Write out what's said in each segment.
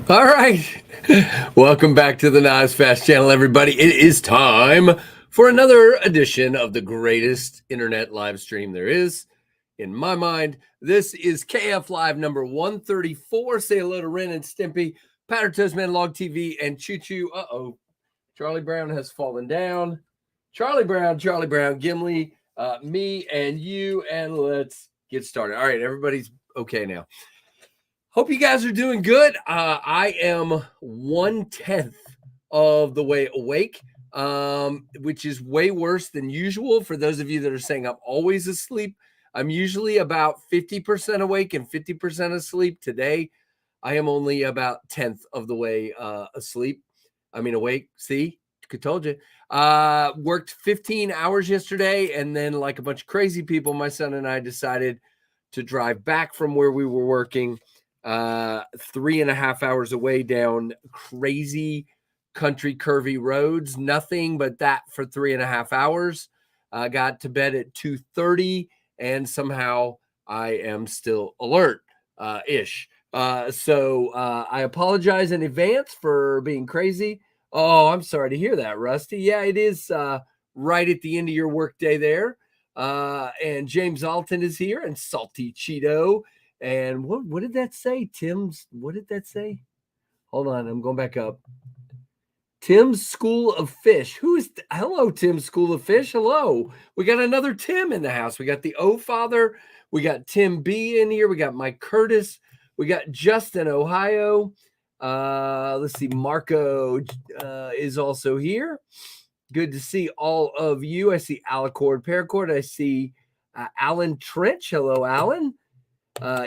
All right. Welcome back to the Nas Fast channel, everybody. It is time for another edition of the greatest internet live stream there is. In my mind, this is KFLive number 134. Say hello to Ren and Stimpy, Patter Toastman, Log TV, and Choo Choo. Uh-oh. Charlie Brown has fallen down. Charlie Brown, Gimli, me, and you, and let's get started. All right, everybody's okay now. Hope you guys are doing good. I am 1/10 of the way awake, which is way worse than usual. For those of you that are saying I'm always asleep, I'm usually about 50% awake and 50% asleep. Today, I am only about 10th of the way awake. See, I told you. Worked 15 hours yesterday, and then like a bunch of crazy people, my son and I decided to drive back from where we were working 3.5 hours away down crazy country curvy roads. Nothing but that for 3.5 hours. Got to bed at 2:30, and somehow I am still alert ish. So I apologize in advance for being crazy. Oh, I'm sorry to hear that, Rusty. Yeah, it is right at the end of your workday there. And James Alton is here, and Salty Cheeto. And what did that say, Tim's? What did that say? Hold on, I'm going back up. Tim's School of Fish. Hello, Tim's School of Fish. Hello. We got another Tim in the house. We got the O Father. We got Tim B in here. We got Mike Curtis. We got Justin, Ohio. Let's see. Marco is also here. Good to see all of you. I see Alicord Paracord. I see Alan Trench. Hello, Alan.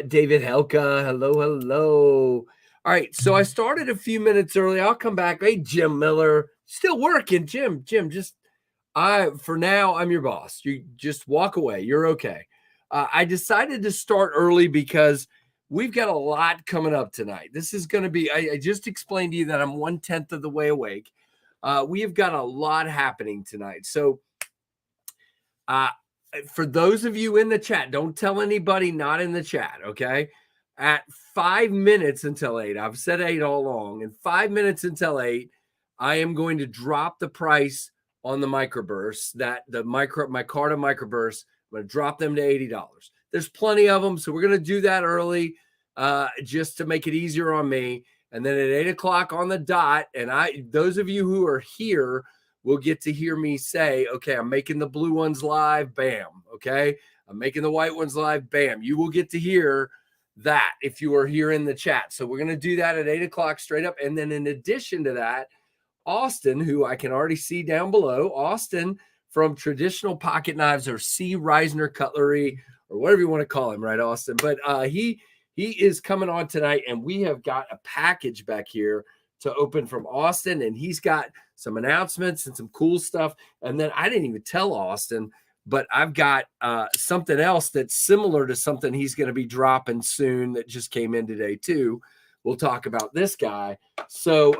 David Helka, hello. All right, so I started a few minutes early. I'll come back. Hey, Jim Miller, still working. Jim, for now, I'm your boss. You just walk away. You're okay. I decided to start early because we've got a lot coming up tonight. This is going to be, I just explained to you that I'm 1/10 of the way awake. We have got a lot happening tonight. So, for those of you in the chat, don't tell anybody not in the chat, okay? At 5 minutes until 8, I've said 8 all along, and 5 minutes until 8, I am going to drop the price on the Microburst, my Carta Microburst. I'm going to drop them to $80. There's plenty of them, so we're going to do that early just to make it easier on me. And then at 8 o'clock on the dot, and those of you who are here will get to hear me say, okay, I'm making the blue ones live, bam, okay? I'm making the white ones live, bam. You will get to hear that if you are here in the chat. So we're going to do that at 8 o'clock straight up. And then in addition to that, Austin, who I can already see down below, Austin from Traditional Pocket Knives or C. Reisner Cutlery or whatever you want to call him, right, Austin? But he is coming on tonight, and we have got a package back here to open from Austin, and he's got some announcements and some cool stuff. And then I didn't even tell Austin, but I've got something else that's similar to something he's going to be dropping soon that just came in today too. We'll talk about this guy. So,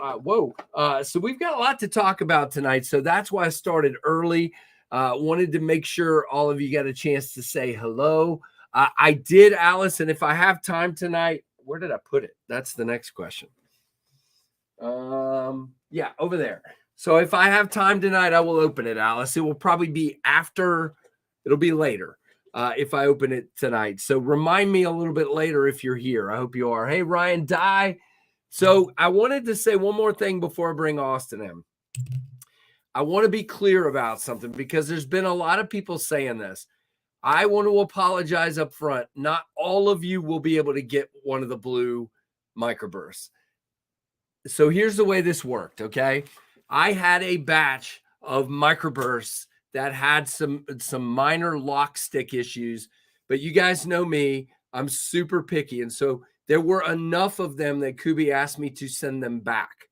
so we've got a lot to talk about tonight. So that's why I started early. Wanted to make sure all of you got a chance to say hello. I did, Alice, and if I have time tonight, where did I put it? That's the next question. Yeah, over there. So if I have time tonight, I will open it, Alice. It will probably be after, it'll be later if I open it tonight. So remind me a little bit later if you're here. I hope you are. Hey, Ryan Dye. So I wanted to say one more thing before I bring Austin in. I want to be clear about something because there's been a lot of people saying this. I want to apologize up front. Not all of you will be able to get one of the blue Microbursts. So here's the way this worked, okay? I had a batch of Microbursts that had some minor lock stick issues, but you guys know me, I'm super picky. And so there were enough of them that Kubi asked me to send them back.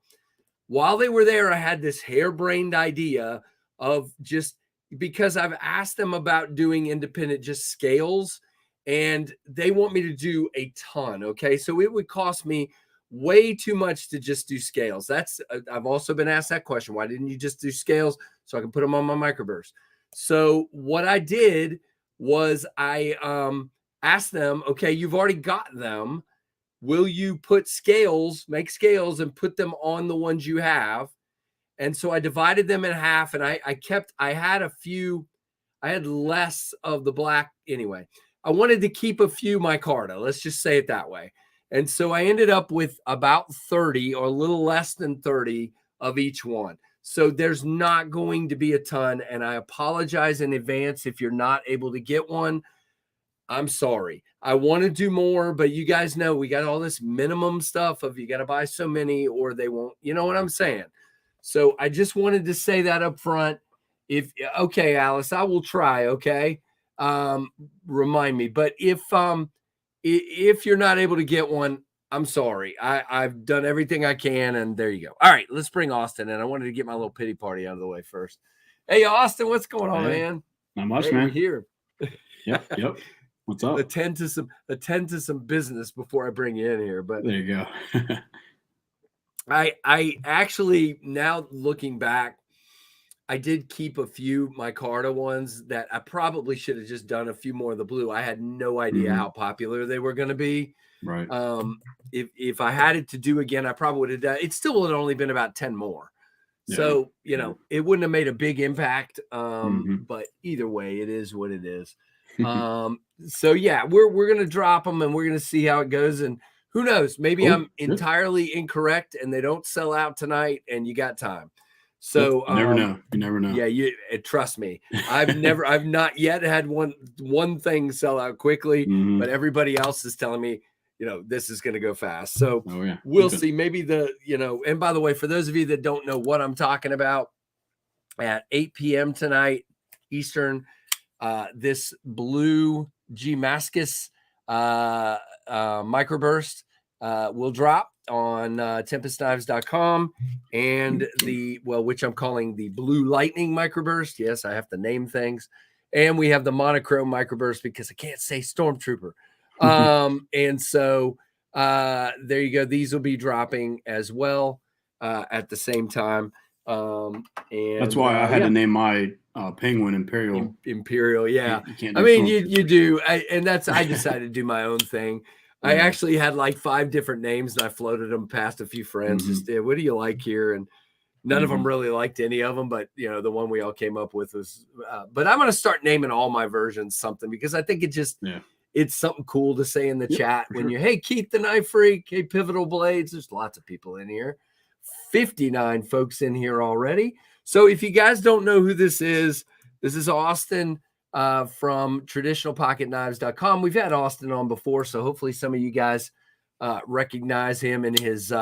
While they were there, I had this harebrained idea of just because I've asked them about doing independent just scales, and they want me to do a ton, okay? So it would cost me way too much to just do scales. I've also been asked that question. Why didn't you just do scales so I can put them on my Microburst? So what I did was I asked them, okay, you've already got them. will you put scales, make scales and put them on the ones you have? And so I divided them in half, and I had less of the black anyway. I wanted to keep a few micarta, let's just say it that way. And so I ended up with about 30 or a little less than 30 of each one. So there's not going to be a ton, and I apologize in advance if you're not able to get one. I'm sorry. I want to do more, but you guys know we got all this minimum stuff of you got to buy so many or they won't, you know what I'm saying? So I just wanted to say that up front. Okay, Alice, I will try. Okay. Remind me, but if you're not able to get one, I'm sorry. I've done everything I can, and there you go. All right, let's bring Austin in. I wanted to get my little pity party out of the way first. Hey, Austin, what's going on, man? Not much, man. Here. Yep. What's up? Attend to some business before I bring you in here. But there you go. I actually, now looking back, I did keep a few micarta ones that I probably should have just done a few more of the blue. I had no idea how popular they were going to be. Right. If I had it to do again, I probably would have done. It still would have only been about 10 more. Yeah. So, you know, it wouldn't have made a big impact. But either way, it is what it is. So yeah, we're going to drop them and we're going to see how it goes. And who knows, maybe I'm entirely incorrect and they don't sell out tonight and you got time. So you never know. You never know. Yeah, trust me. I've not yet had one thing sell out quickly, but everybody else is telling me, you know, this is going to go fast. So we'll see. Maybe and by the way, for those of you that don't know what I'm talking about, at 8 p.m. tonight, Eastern, this blue Damascus Microburst will drop on tempestknives.com, and which I'm calling the Blue Lightning Microburst. Yes, I have to name things. And we have the monochrome Microburst because I can't say Stormtrooper. And so there you go. These will be dropping as well at the same time. And that's why I had to name my Penguin Imperial. Yeah. You do. I decided to do my own thing. I actually had like 5 different names and I floated them past a few friends. Just what do you like here? And none of them really liked any of them, but you know, the one we all came up with was, but I'm going to start naming all my versions something because I think it just, it's something cool to say in the chat when hey, Keith the Knife Freak, hey, Pivotal Blades. There's lots of people in here. 59 folks in here already. So if you guys don't know who this is Austin from traditionalpocketknives.com. We've had Austin on before, so hopefully some of you guys recognize him and his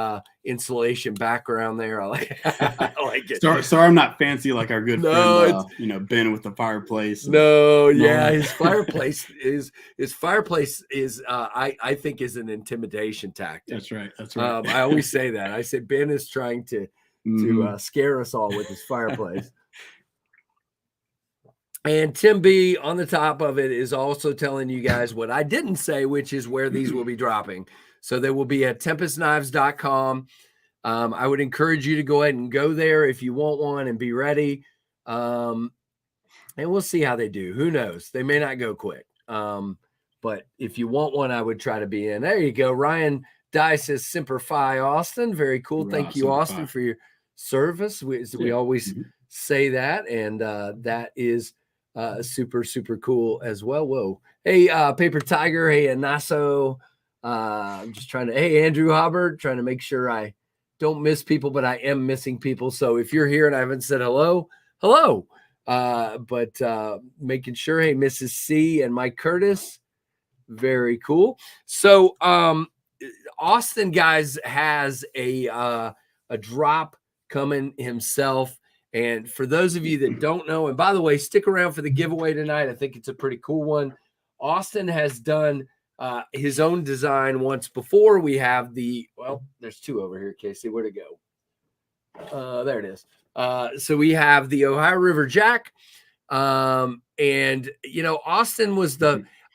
installation background there. I like it. Sorry, I'm not fancy like our good friend, Ben with the fireplace. His fireplace is I think is an intimidation tactic. That's right. I always say that. I say Ben is trying to scare us all with his fireplace. And Tim B on the top of it is also telling you guys what I didn't say, which is where these will be dropping. So they will be at tempestknives.com. I would encourage you to go ahead and go there if you want one and be ready. And we'll see how they do. Who knows? They may not go quick. But if you want one, I would try to be in. There you go. Ryan Dye says Semper Fi, Austin. Very cool. Thank you, Austin, for your service. We always say that. And that is super, super cool as well. Whoa. Hey, Paper Tiger. Hey, Anaso. I'm just trying to, hey, Andrew Hubbard, trying to make sure I don't miss people, but I am missing people. So if you're here and I haven't said hello. But making sure, hey, Mrs. C and Mike Curtis. Very cool. So Austin, guys, has a drop coming himself. And for those of you that don't know, and by the way, stick around for the giveaway tonight. I think it's a pretty cool one. Austin has done his own design once before. We have there's 2 over here, Casey. Where'd it go? There it is. So we have the Ohio River Jack. And, Austin was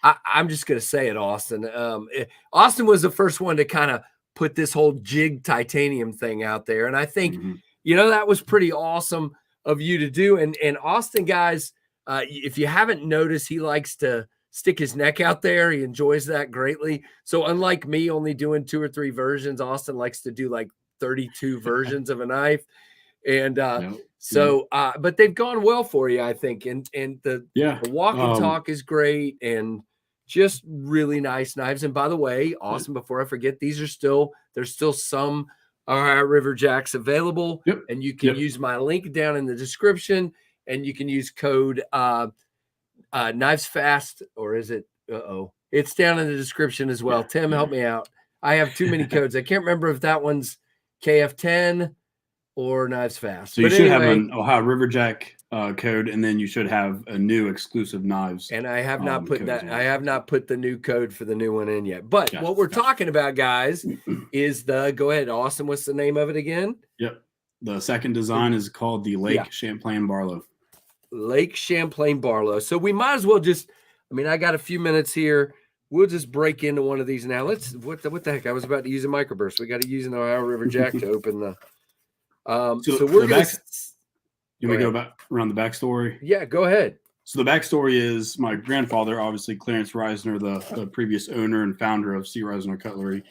I'm just going to say it, Austin. Austin was the first one to kind of put this whole jig titanium thing out there. And I think, that was pretty awesome of you to do. And Austin, guys, if you haven't noticed, he likes to stick his neck out there. He enjoys that greatly. So unlike me only doing 2 or 3 versions, Austin likes to do like 32 versions of a knife. And but they've gone well for you, I think. And the walk and talk is great and just really nice knives. And by the way, Austin, before I forget, there's still some River Jacks available. And you can use my link down in the description, and you can use code Knives Fast, or is it? It's down in the description as well. Tim, help me out. I have too many codes. I can't remember if that one's KF10 or Knives Fast. So you should have an Ohio Riverjack code, and then you should have a new exclusive knives. And I have not put that. I have not put the new code for the new one in yet. But what we're talking about, guys, is go ahead, Austin. What's the name of it again? The second design is called the Lake Champlain Barlow. Lake Champlain Barlow. So we might as well I got a few minutes here. We'll just break into one of these now. What the heck? I was about to use a Microburst. We got to use an Ohio River Jack to open the. So we're going to. You want me to go back around the backstory? Yeah, go ahead. So the backstory is my grandfather, obviously Clarence Reisner, the previous owner and founder of C. Reisner Cutlery.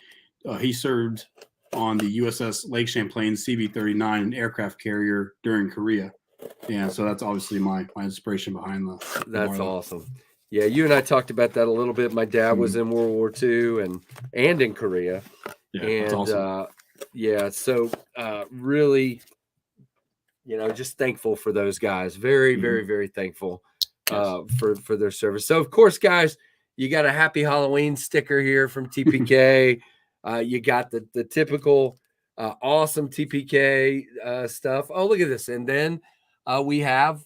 He served on the USS Lake Champlain CV-39, an aircraft carrier during Korea. Yeah, so that's obviously my inspiration behind the That's awesome. Yeah, you and I talked about that a little bit. My dad was in World War II and in Korea. Yeah, and that's awesome. So really, just thankful for those guys. Very, very, very thankful for their service. So, of course, guys, you got a Happy Halloween sticker here from TPK. You got the typical awesome TPK stuff. Oh, look at this. And then we have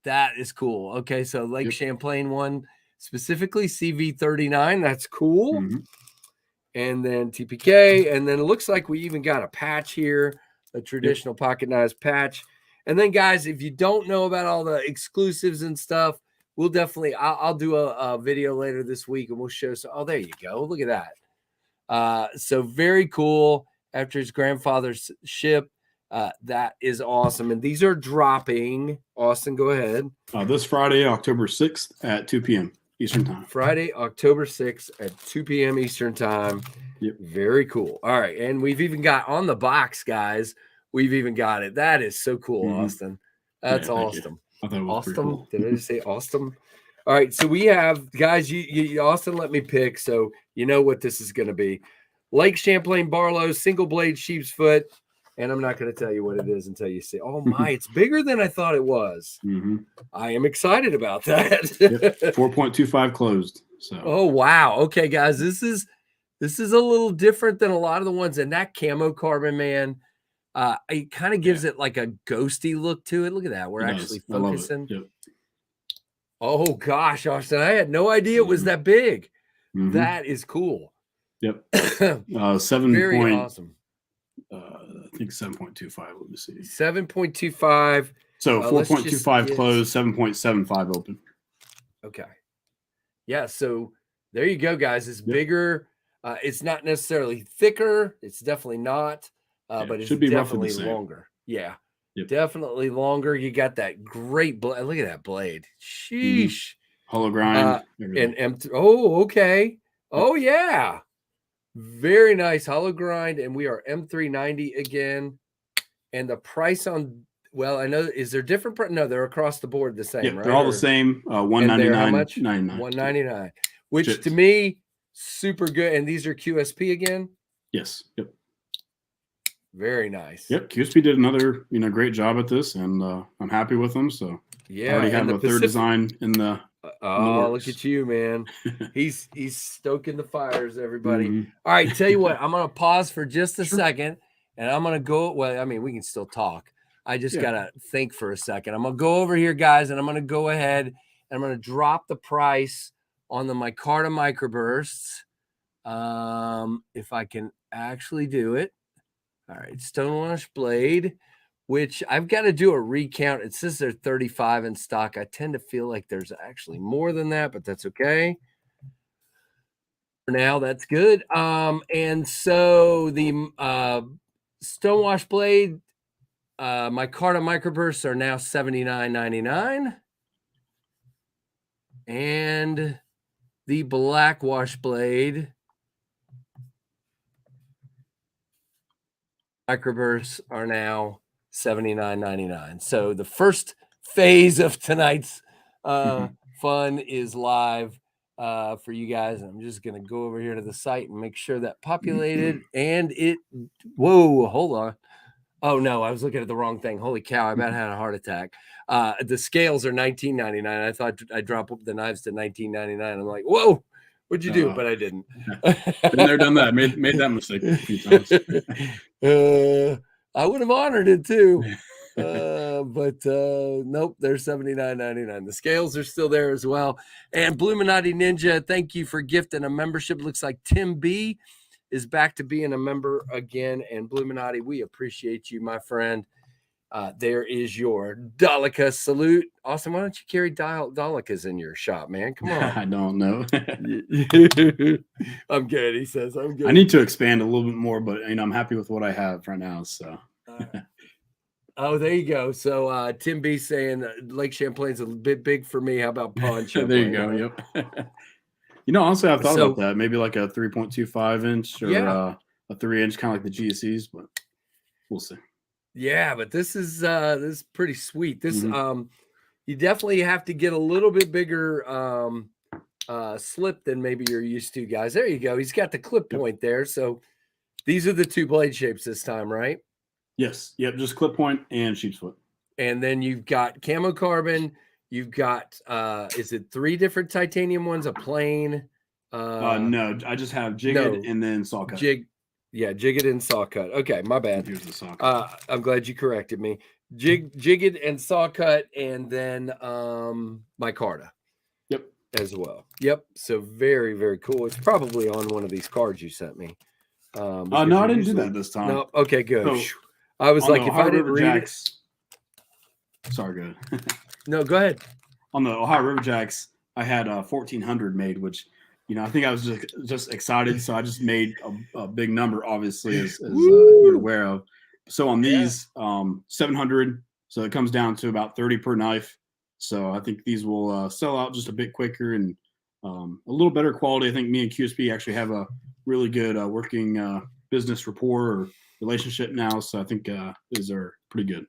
that is cool. Okay, so Lake Champlain one, specifically CV-39. That's cool. And then TPK. And then it looks like we even got a patch here, a traditional pocket knives patch. And then, guys, if you don't know about all the exclusives and stuff, we'll definitely, I'll do a video later this week, and we'll show some. Oh, there you go. Look at that. So very cool. After his grandfather's ship, that is awesome. And these are dropping. Austin, go ahead. This Friday, October 6th at 2 p.m. Eastern time. Friday, October 6th at 2 p.m. Eastern time. Very cool. All right. And we've even got on the box, guys. We've even got it. That is so cool, Austin. That's awesome. I thought it was pretty cool. Did I just say awesome? All right. So we have, guys, you Austin let me pick. So you know what this is going to be. Lake Champlain Barlow, single blade sheep's foot. And I'm not going to tell you what it is until you see. Oh, my, it's bigger than I thought it was. I am excited about that. 4.25 closed. So. Oh, wow. Okay, guys, this is a little different than a lot of the ones. And that camo carbon, man, it kind of gives it like a ghosty look to it. Look at that. We're actually focusing. Oh, gosh, Austin, I had no idea it was that big. That is cool. Very awesome. I think 7.25. Let me see. 7.25. So 4.25 closed, 7.75 open. Okay. Yeah. So there you go, guys. It's bigger. It's not necessarily thicker. It's definitely not. But it's definitely longer. Yeah. Definitely longer. You got that great blade. Look at that blade. Sheesh. Hollow grind. Okay. Oh, yeah. Very nice hollow grind, and we are M390 again. And the price on, well, I know, is there different? No, they're across the board the same, right? They're all the same. $199. How much? $199. Which to me, super good. And these are QSP again? Yes. Very nice. QSP did another, great job at this, and I'm happy with them. So I already have a third design in the. Oh, look at you, man. He's stoking the fires, everybody. All right, tell you what, I'm going to pause for just a second, and I'm going to go. Well, I mean, we can still talk. I just got to think for a second. I'm going to go over here, guys, and I'm going to go ahead, and I'm going to drop the price on the Micarta Microbursts, if I can actually do it. All right, Stonewash Blade, which I've got to do a recount. It says they're 35 in stock. I tend to feel like there's actually more than that, but that's okay. For now, that's good. And so the Stonewash Blade, Micarta Microbursts are now $79.99. And the black wash blade Microbursts are now $79.99. So the first phase of tonight's fun is live for you guys. And I'm just going to go over here to the site and make sure that populated. And whoa, hold on. Oh, no, I was looking at the wrong thing. Holy cow, I about had a heart attack. The scales are $19.99. I thought I'd drop the knives to $19.99. I'm like, whoa, what'd you do? But I didn't. Been there, done that. Made that mistake a few times. I would have honored it too. But nope, they're $79.99. The scales are still there as well. And Bluminati Ninja, thank you for gifting a membership. Looks like Tim B is back to being a member again. And Bluminati, we appreciate you, my friend. There is your Dolica salute. Austin, why don't you carry Dolicas in your shop, man? Come on. I don't know. I'm good. He says, I'm good. I need to expand a little bit more, but I'm happy with what I have right now. So. Oh, there you go. So Tim B saying Lake Champlain's a bit big for me. How about Pond Champlain? There you go. Yep. Honestly, I've thought about that. Maybe like a 3.25 inch or a 3-inch, kind of like the GSEs, but we'll see. Yeah, but this is pretty sweet. This you definitely have to get a little bit bigger slip than maybe you're used to, guys. There you go. He's got the clip point there. So these are the two blade shapes this time, right? Yes. Yep. Just clip point and sheep's foot. And then you've got camo carbon. You've got is it 3 different titanium ones? A plain? No, I just have jigged and then saw cut. Jigged and saw cut. Okay, my bad. Here's the saw cut. I'm glad you corrected me. Jigged and saw cut, and then micarta. Yep. As well. Yep. So very, very cool. It's probably on one of these cards you sent me. No, I didn't do that this time. No. Okay, good. So, I was like, if I didn't read it. Sorry, go ahead. No, go ahead. On the Ohio River Jacks, I had 1,400 made, which I think I was just excited, so I just made a big number, obviously, as you're aware of. So on these, 700, so it comes down to about 30 per knife. So I think these will sell out just a bit quicker and a little better quality. I think me and QSP actually have a really good working business rapport or relationship now, so I think these are pretty good.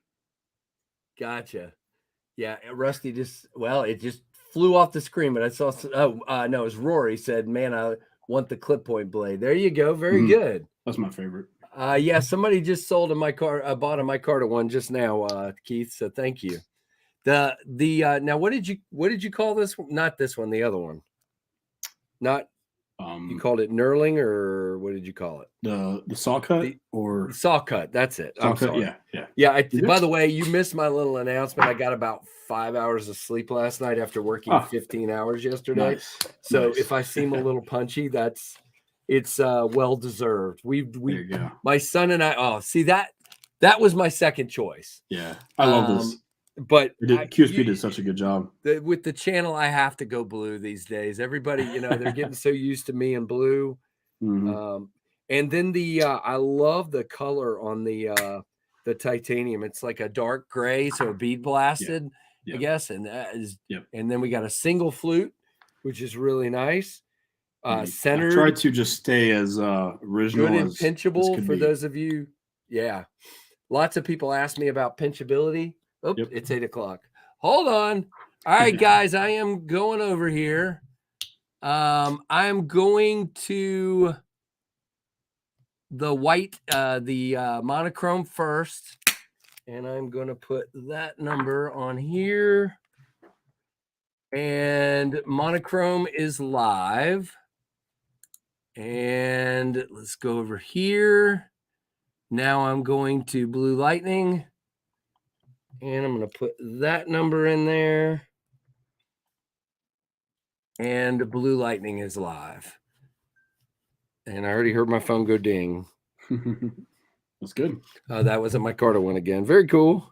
Gotcha. Yeah, Rusty it just flew off the screen, but I saw. No, it was Rory said, "Man, I want the clip point blade." There you go. Very good. That's my favorite. Yeah, somebody just sold bought a micarta one just now, Keith. So thank you. The now what did you call this? Not this one, the other one. Not. You called it knurling, or what did you call it? The saw cut or saw cut. That's it. Saw cut. Yeah. Yeah. By the way, you missed my little announcement. I got about 5 hours of sleep last night after working 15 hours yesterday. Nice. So if I seem a little punchy, it's well deserved. There you go. My son and I. Oh, see that was my second choice. Yeah, I love this. But QSP did such a good job with the channel. I have to go blue these days. Everybody, they're getting so used to me in blue. Mm-hmm. And then I love the color on the titanium. It's like a dark gray, so bead blasted, I guess. And that is, and then we got a single flute, which is really nice. Centered. I tried to just stay as original good and pinchable for those of you. Yeah, lots of people ask me about pinchability. Oh, it's 8 o'clock. Hold on. All right, guys, I am going over here. I am going to the white, the monochrome first, and I'm going to put that number on here. And monochrome is live. And let's go over here. Now I'm going to Blue Lightning. And I'm going to put that number in there. And Blue Lightning is live. And I already heard my phone go ding. That's good. That was a micarta one again. Very cool.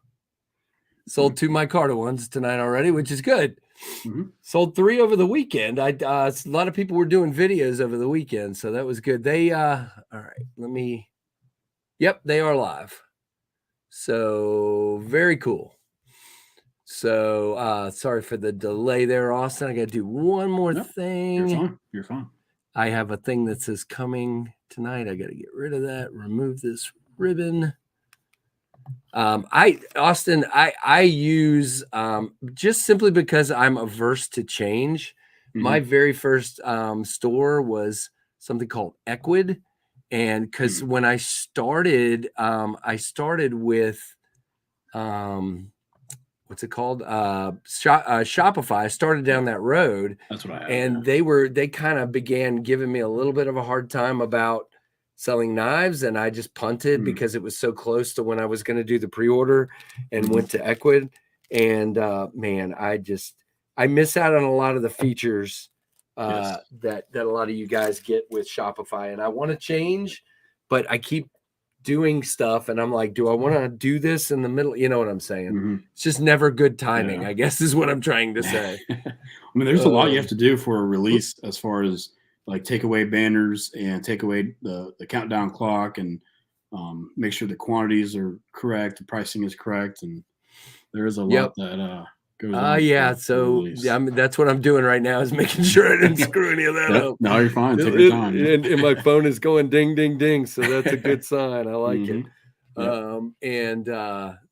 Sold 2 micarta ones tonight already, which is good. Mm-hmm. Sold 3 over the weekend. A lot of people were doing videos over the weekend, so that was good. They all right, they are live. So very cool. So sorry for the delay there, Austin. I got to do one more thing. You're fine. I have a thing that says coming tonight. I got to get rid of that. Remove this ribbon. I use just simply because I'm averse to change. My very first store was something called Equid, and because when I started with what's it called? Shopify. I started down that road. That's what I have. And they kind of began giving me a little bit of a hard time about selling knives, and I just punted because it was so close to when I was going to do the pre-order and went to Equid. And man, I miss out on a lot of the features that a lot of you guys get with Shopify, and I want to change, but I keep doing stuff and I'm like, do I want to do this in the middle? You know what I'm saying? It's just never good timing, I guess is what I'm trying to say. I mean, there's a lot you have to do for a release as far as like take away banners and take away the countdown clock and make sure the quantities are correct, the pricing is correct, and there is a lot that goes on. Yeah, so I mean, that's what I'm doing right now is making sure I didn't screw any of that up. No, you're fine. Take your time. And my phone is going ding, ding, ding. So that's a good sign. I like it.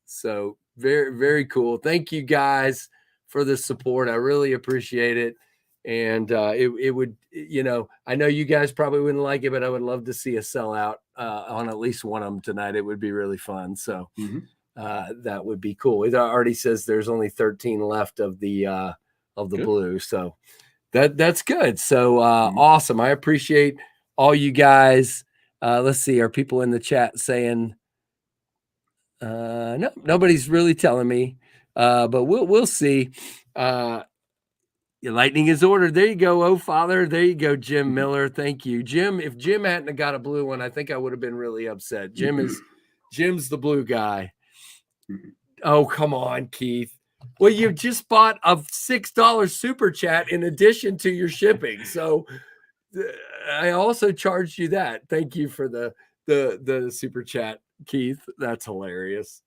So very, very cool. Thank you guys for the support. I really appreciate it. And it would, you know, I know you guys probably wouldn't like it, but I would love to see a sellout on at least one of them tonight. It would be really fun. So that would be cool. It already says there's only 13 left of the blue. So that's good. So awesome. I appreciate all you guys. Let's see. Are people in the chat saying no, nobody's really telling me. But we'll see. Your lightning is ordered. There you go. Oh, Father. There you go, Jim Miller. Thank you, Jim. If Jim hadn't got a blue one, I think I would have been really upset. Jim's the blue guy. Oh, come on, Keith. Well, you just bought a $6 super chat in addition to your shipping. So I also charged you that. Thank you for the super chat, Keith. That's hilarious.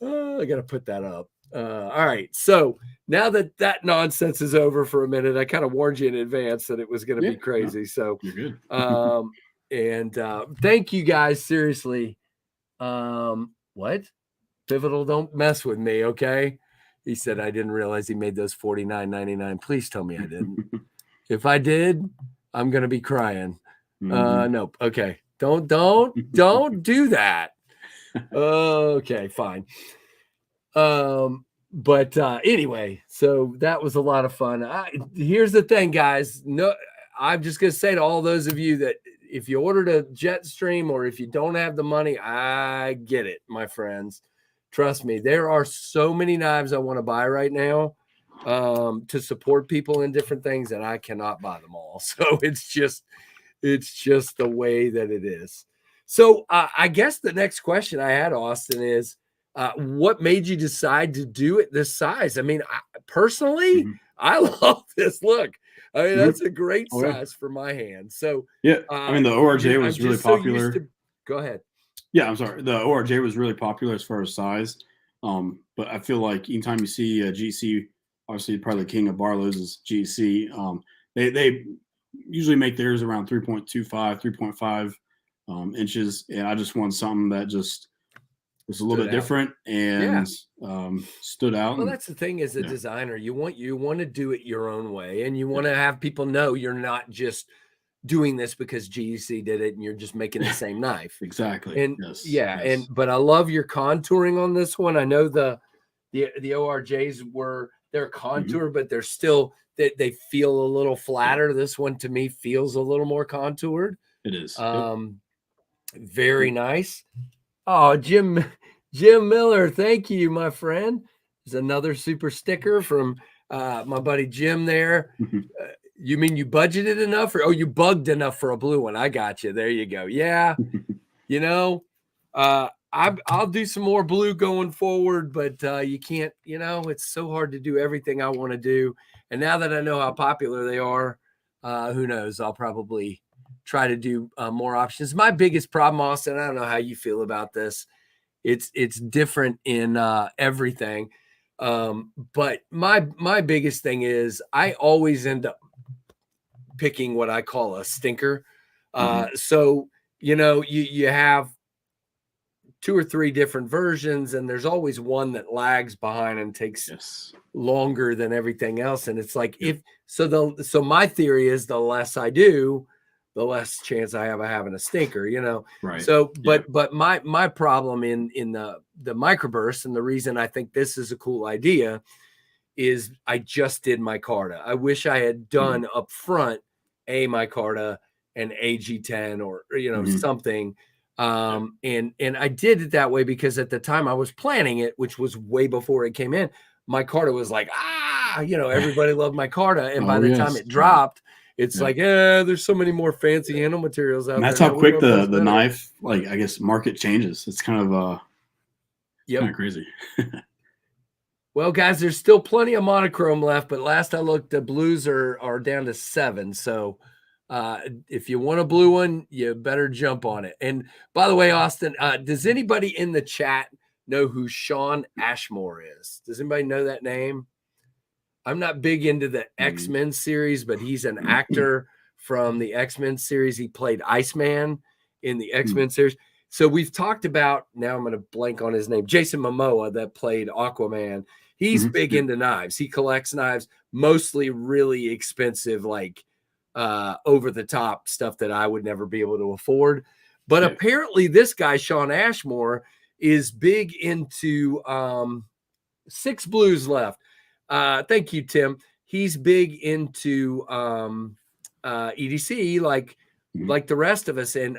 I got to put that up. All right. So now that nonsense is over for a minute, I kind of warned you in advance that it was going to be crazy. No, so you're good. And thank you guys. Seriously. What? Pivotal, don't mess with me. Okay. He said, I didn't realize he made those $49.99. Please tell me I didn't. If I did, I'm going to be crying. Nope. Okay. Don't do that. Okay, fine. But anyway, so that was a lot of fun. Here's the thing, guys. No, I'm just going to say to all those of you that if you ordered a Jetstream or if you don't have the money, I get it, my friends. Trust me, there are so many knives I want to buy right now to support people in different things, and I cannot buy them all. So it's just the way that it is. So I guess the next question I had, Austin, is what made you decide to do it this size? I mean, personally, I love this look. I mean, that's a great size for my hand. So I mean, the ORJ was really popular. Go ahead. Yeah, I'm sorry. The ORJ was really popular as far as size. But I feel like anytime you see a GC, obviously probably the king of Barlow's is GC. They usually make theirs around 3.25, 3.5 inches. And I just want something that just was a little bit different and stood out. Well, that's the thing as a designer. You want to do it your own way, and you want to have people know you're not just doing this because GEC did it and you're just making the same knife. Exactly. And but I love your contouring on this one. I know the ORJs they're contour, but they're still they feel a little flatter. This one to me feels a little more contoured. It is. Very nice. Oh, Jim Miller, thank you, my friend. There's another super sticker from my buddy Jim there. You mean you budgeted enough you bugged enough for a blue one? I got you. There you go. Yeah. You know, I'll do some more blue going forward, but you can't, it's so hard to do everything I want to do. And now that I know how popular they are, who knows, I'll probably try to do more options. My biggest problem, Austin, I don't know how you feel about this. It's different in everything. But my biggest thing is I always end up picking what I call a stinker. So you have 2 or 3 different versions, and there's always one that lags behind and takes longer than everything else. And it's like so my theory is the less I do, the less chance I have of having a stinker, Right. So but my problem in the microburst, and the reason I think this is a cool idea, is I just did micarta. I wish I had done up front a micarta and AG10 or something. And I did it that way because at the time I was planning it, which was way before it came in, micarta was like, everybody loved micarta. And by the time it dropped, it's like, there's so many more fancy handle materials out there. That's how quick the knife, like, I guess, market changes. It's kind of kind of crazy. Well, guys, there's still plenty of monochrome left, but last I looked, the blues are down to 7. So if you want a blue one, you better jump on it. And by the way, Austin, does anybody in the chat know who Shawn Ashmore is? Does anybody know that name? I'm not big into the X-Men series, but he's an actor from the X-Men series. He played Iceman in the X-Men series. So we've talked about, now I'm going to blank on his name, Jason Momoa, that played Aquaman. He's big into knives. He collects knives, mostly really expensive, like over the top stuff that I would never be able to afford. But apparently this guy, Shawn Ashmore, is big into 6 blues left. Thank you, Tim. He's big into EDC, like the rest of us. And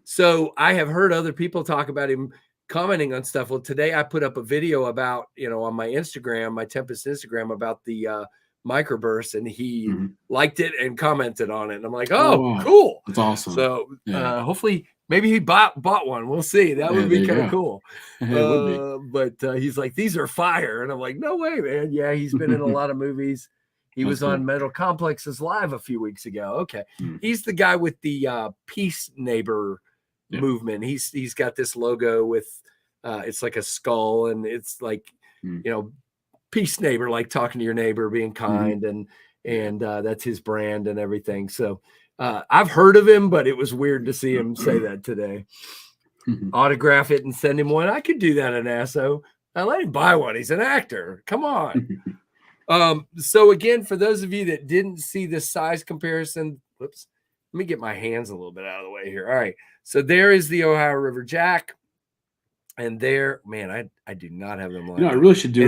so I have heard other people talk about him commenting on stuff. Well, today I put up a video about, on my Instagram, my Tempest Instagram, about the Microburst, and he liked it and commented on it. And I'm like, oh, cool. That's awesome. So hopefully maybe he bought one. We'll see. That would be kind of cool. It would be. But he's like, these are fire. And I'm like, no way, man. Yeah, he's been in a lot of movies. He was on Metal Complexes Live a few weeks ago. Okay. He's the guy with the Peace Neighbor movement. He's got this logo with it's like a skull, and it's like, Peace Neighbor, like talking to your neighbor, being kind, and that's his brand and everything. So I've heard of him, but it was weird to see him say that today. Autograph it and send him one. I could do that in ASO. I let him buy one. He's an actor. Come on. So again, for those of you that didn't see the size comparison, whoops, let me get my hands a little bit out of the way here. All right. So there is the Ohio River Jack. And there, man, I do not have them. I really should do I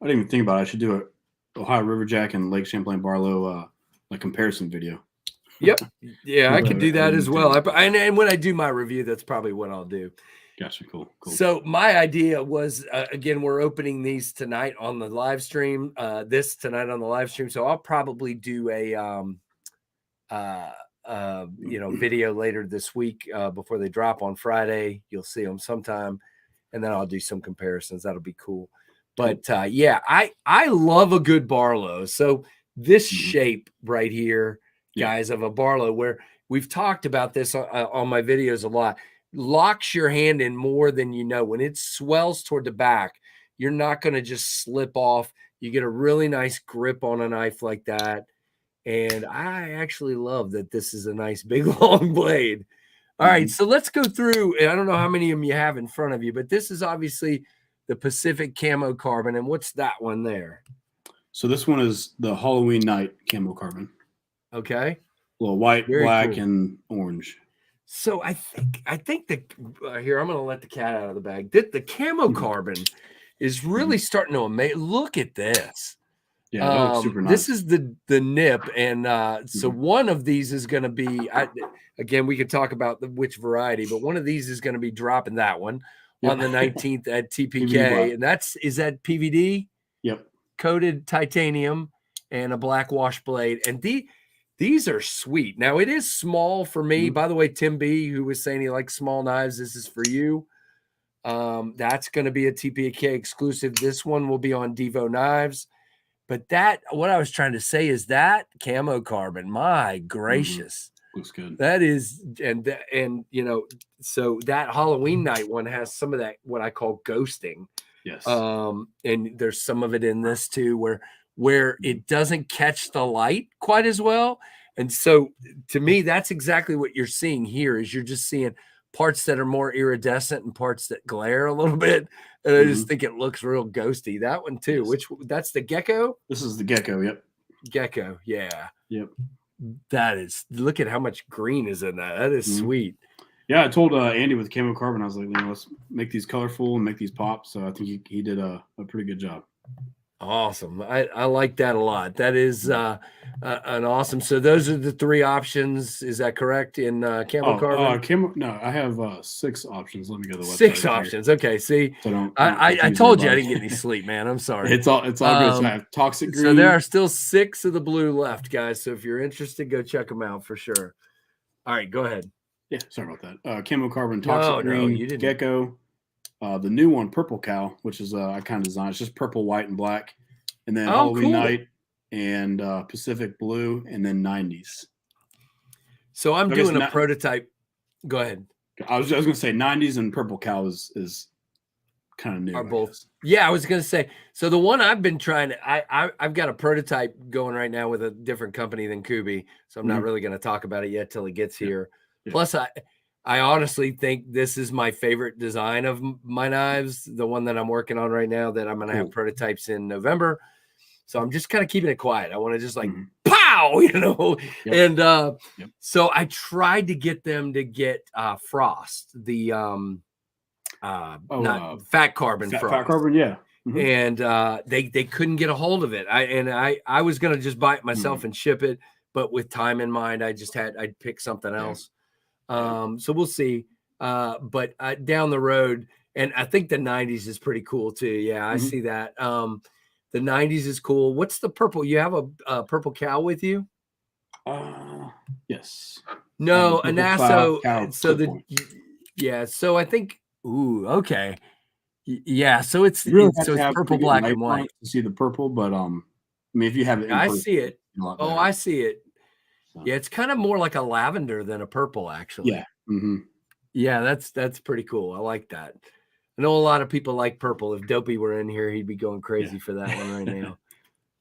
didn't even think about it. I should do a Ohio River Jack and Lake Champlain Barlow like comparison video. Yep. Yeah, I could do that as well. And when I do my review, that's probably what I'll do. Gotcha. Cool. So my idea was, again, we're opening these tonight on the live stream, tonight on the live stream. So I'll probably do a, video later this week before they drop on Friday. You'll see them sometime. And then I'll do some comparisons. That'll be cool. But I love a good Barlow. So this shape right here, guys, of a Barlow, where we've talked about this on my videos a lot, locks your hand in more than you know. When it swells toward the back, you're not going to just slip off. You get a really nice grip on a knife like that. And I actually love that this is a nice big long blade. All right, so let's go through. And I don't know how many of them you have in front of you, but this is obviously the Pacific Camo Carbon. And what's that one there? So this one is the Halloween Night Camo Carbon. Okay. Well, white, black, and orange. So I think the here, I'm going to let the cat out of the bag. The Camo Carbon is really starting to amaze. Look at this. Yeah, that looks super nice. This is the nip, and so one of these is going to be. Again, we could talk about which variety, but one of these is going to be dropping that one on the 19th at TPK, and is that PVD? Yep. Coated titanium and a black wash blade, and these are sweet. Now it is small for me. By the way, Tim B, who was saying he likes small knives, this is for you. That's going to be a TPK exclusive. This one will be on Devo Knives. But what I was trying to say is that Camo Carbon, my gracious, looks good. That is, and so that Halloween Night one has some of that, what I call ghosting. Yes. And there's some of it in this too, where it doesn't catch the light quite as well. And so to me, that's exactly what you're seeing here is you're just seeing parts that are more iridescent and parts that glare a little bit. And I just think it looks real ghosty. That one too, that's the Gecko? This is the Gecko. Yep. Gecko. Yeah. Yep. That is, look at how much green is in that. That is sweet. Yeah, I told Andy with camo carbon, I was like, let's make these colorful and make these pop. So I think he did a pretty good job. Awesome. I like that a lot. That is an awesome. So those are the 3 options. Is that correct in camo carbon? No, I have 6 options. Let me go to the website. 6 options. Here. Okay. See, so I told you I didn't get any sleep, man. I'm sorry. It's all good. So I have toxic green. So there are still 6 of the blue left, guys. So if you're interested, go check them out for sure. All right, go ahead. Yeah, sorry about that. Camo carbon, toxic green, you didn't. Gecko. The new one, Purple Cow, which is I kind of designed. It's just purple, white, and black. And then Halloween Night and Pacific Blue, and then 90s. So I'm doing a prototype. Go ahead. I was going to say 90s and Purple Cow is kind of new. Are both? Yeah, I was going to say. So the one I've been trying to, I've got a prototype going right now with a different company than Kubi. So I'm not really going to talk about it yet till it gets here. Yeah. Plus, I honestly think this is my favorite design of my knives, the one that I'm working on right now that I'm going to have prototypes in November. So I'm just kind of keeping it quiet. I want to just like, pow, you know? Yep. And so I tried to get them to get Frost, the fat carbon Frost. Fat carbon, yeah. And they couldn't get a hold of it. I was going to just buy it myself and ship it. But with time in mind, I'd pick something else. So we'll see. But down the road, and I think the 90s is pretty cool too. Yeah, I see that. The 90s is cool. What's the purple? You have a Purple Cow with you? Yes. No, and so so I think. Ooh, okay. Yeah, so it's purple, black, and white. To see the purple, but I mean, if you have it, I see it. Oh, I see it. Yeah, it's kind of more like a lavender than a purple, actually. Yeah. Yeah, that's pretty cool. I like that. I know a lot of people like purple. If Dopey were in here, he'd be going crazy for that one right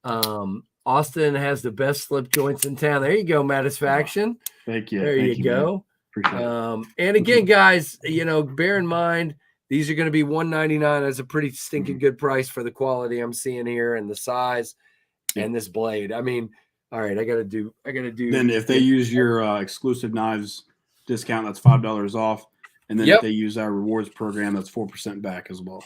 now. Austin has the best slip joints in town. There you go, Matisfaction. Thank you. There you go. Appreciate it. And again, guys, bear in mind, these are going to be $199. That's a pretty stinking good price for the quality I'm seeing here and the size and this blade. I mean, all right, I gotta do. Then if they use your exclusive knives discount, that's $5 off. And then if they use our rewards program, that's 4% back as well.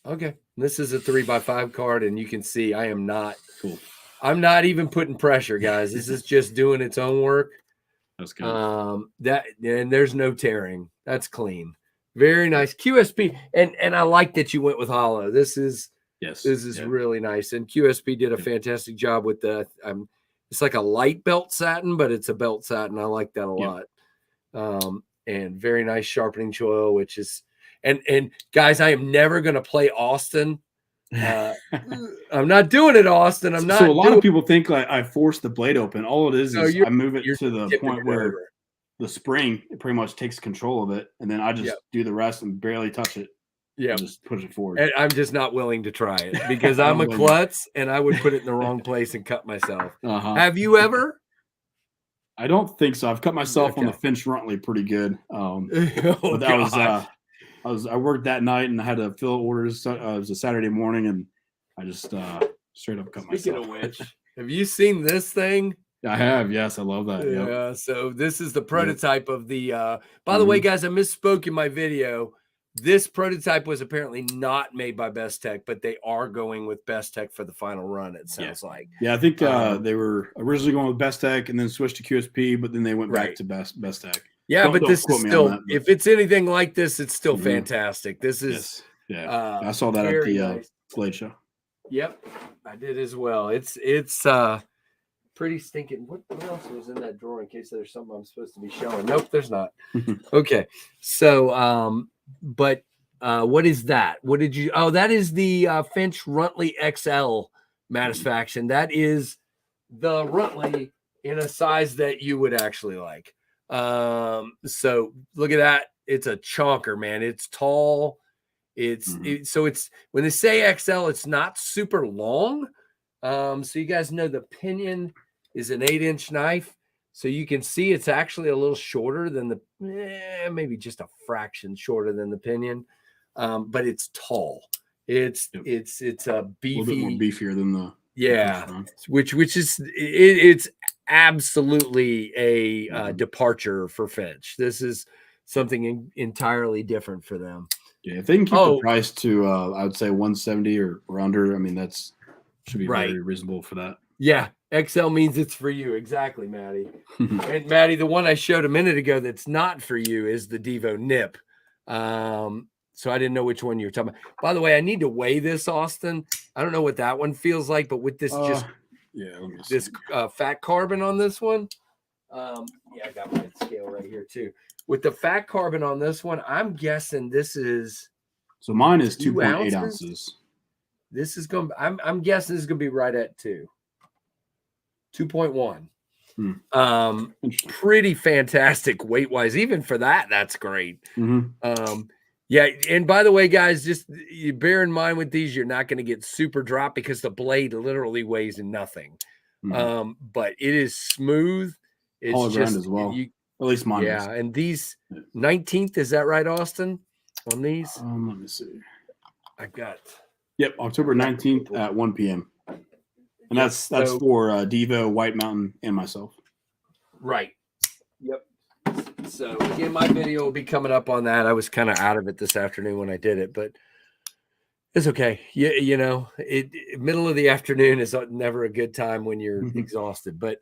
Okay. This is a 3x5 card, and you can see I am not cool. I'm not even putting pressure, guys. This is just doing its own work. That's good. And there's no tearing. That's clean. Very nice. QSP. And I like that you went with hollow. This is really nice. And QSP did a fantastic job with the it's like a light belt satin, but it's a belt satin. I like that a lot. And very nice sharpening choil, which is and guys, I am never gonna play Austin. I'm not doing it, Austin. I'm not. So a lot of people think like I force the blade open. All it is I move it to the point where the spring pretty much takes control of it, and then I just do the rest and barely touch it. Yeah, just push it forward. And I'm just not willing to try it because I'm a klutz and I would put it in the wrong place and cut myself. Have you ever? I don't think so. I've cut myself on the Finch Runtley pretty good. But that I worked that night and I had to fill orders. It was a Saturday morning and I just straight up cut myself. Speaking of which, have you seen this thing? I have. Yes, I love that. Yeah. So this is the prototype of the. By the way, guys, I misspoke in my video. This prototype was apparently not made by Best Tech, but they are going with Best Tech for the final run. It sounds like. Yeah, I think they were originally going with Best Tech and then switched to QSP, but then they went back to Best Tech. Yeah, but this is still, if it's anything like this, it's still fantastic. This is, I saw that at the Blade Show. Yep, I did as well. It's pretty stinking. What else was in that drawer in case there's something I'm supposed to be showing? Nope, there's not. Okay, so but what is that? What did you? Oh, that is the Finch Runtley XL Matisfaction. That is the Runtley in a size that you would actually like. So look at that. It's a chonker, man. It's tall. So it's when they say XL, it's not super long. So you guys know the pinion is an 8-inch knife. So you can see it's actually a little shorter than the, maybe just a fraction shorter than the pinion, but it's tall. It's a beefy, a little bit more beefier than the which is it's absolutely a departure for Finch. This is something entirely different for them. Yeah, if they can keep the price to I would say 170 or under, I mean that's should be very reasonable for that. Yeah, XL means it's for you. Exactly, Maddie. And Maddie, the one I showed a minute ago that's not for you is the Devo Nip. So I didn't know which one you were talking about. By the way, I need to weigh this, Austin. I don't know what that one feels like, but with this let me see. This fat carbon on this one. I got my scale right here too. With the fat carbon on this one, I'm guessing this is. So mine is 2.8 ounces. This is going. I'm guessing this is going to be right at 2.1. Pretty fantastic weight wise, even for that. That's great. Yeah, and by the way, guys, just you bear in mind with these, you're not going to get super drop because the blade literally weighs nothing. But it is smooth. It's all around as well. At least mine. Yeah, and these 19th, is that right, Austin? On these? Let me see. I got. Yep, October 19th at 1 p.m. And that's for Devo, White Mountain, and myself. Right. Yep. So again, my video will be coming up on that. I was kind of out of it this afternoon when I did it, but it's okay. You know, middle of the afternoon is never a good time when you're exhausted. But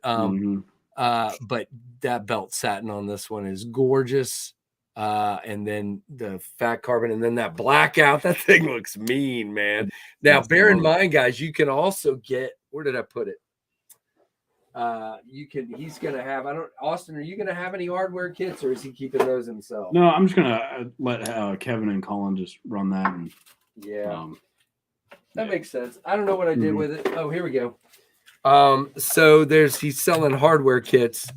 that belt satin on this one is gorgeous. And then the fat carbon, and then that blackout, that thing looks mean, man. Now, bear in mind, guys, you can also get, where did I put it? He's going to have, Austin, are you going to have any hardware kits, or is he keeping those himself? No, I'm just going to let Kevin and Colin just run that. And that makes sense. I don't know what I did with it. Oh, here we go. So he's selling hardware kits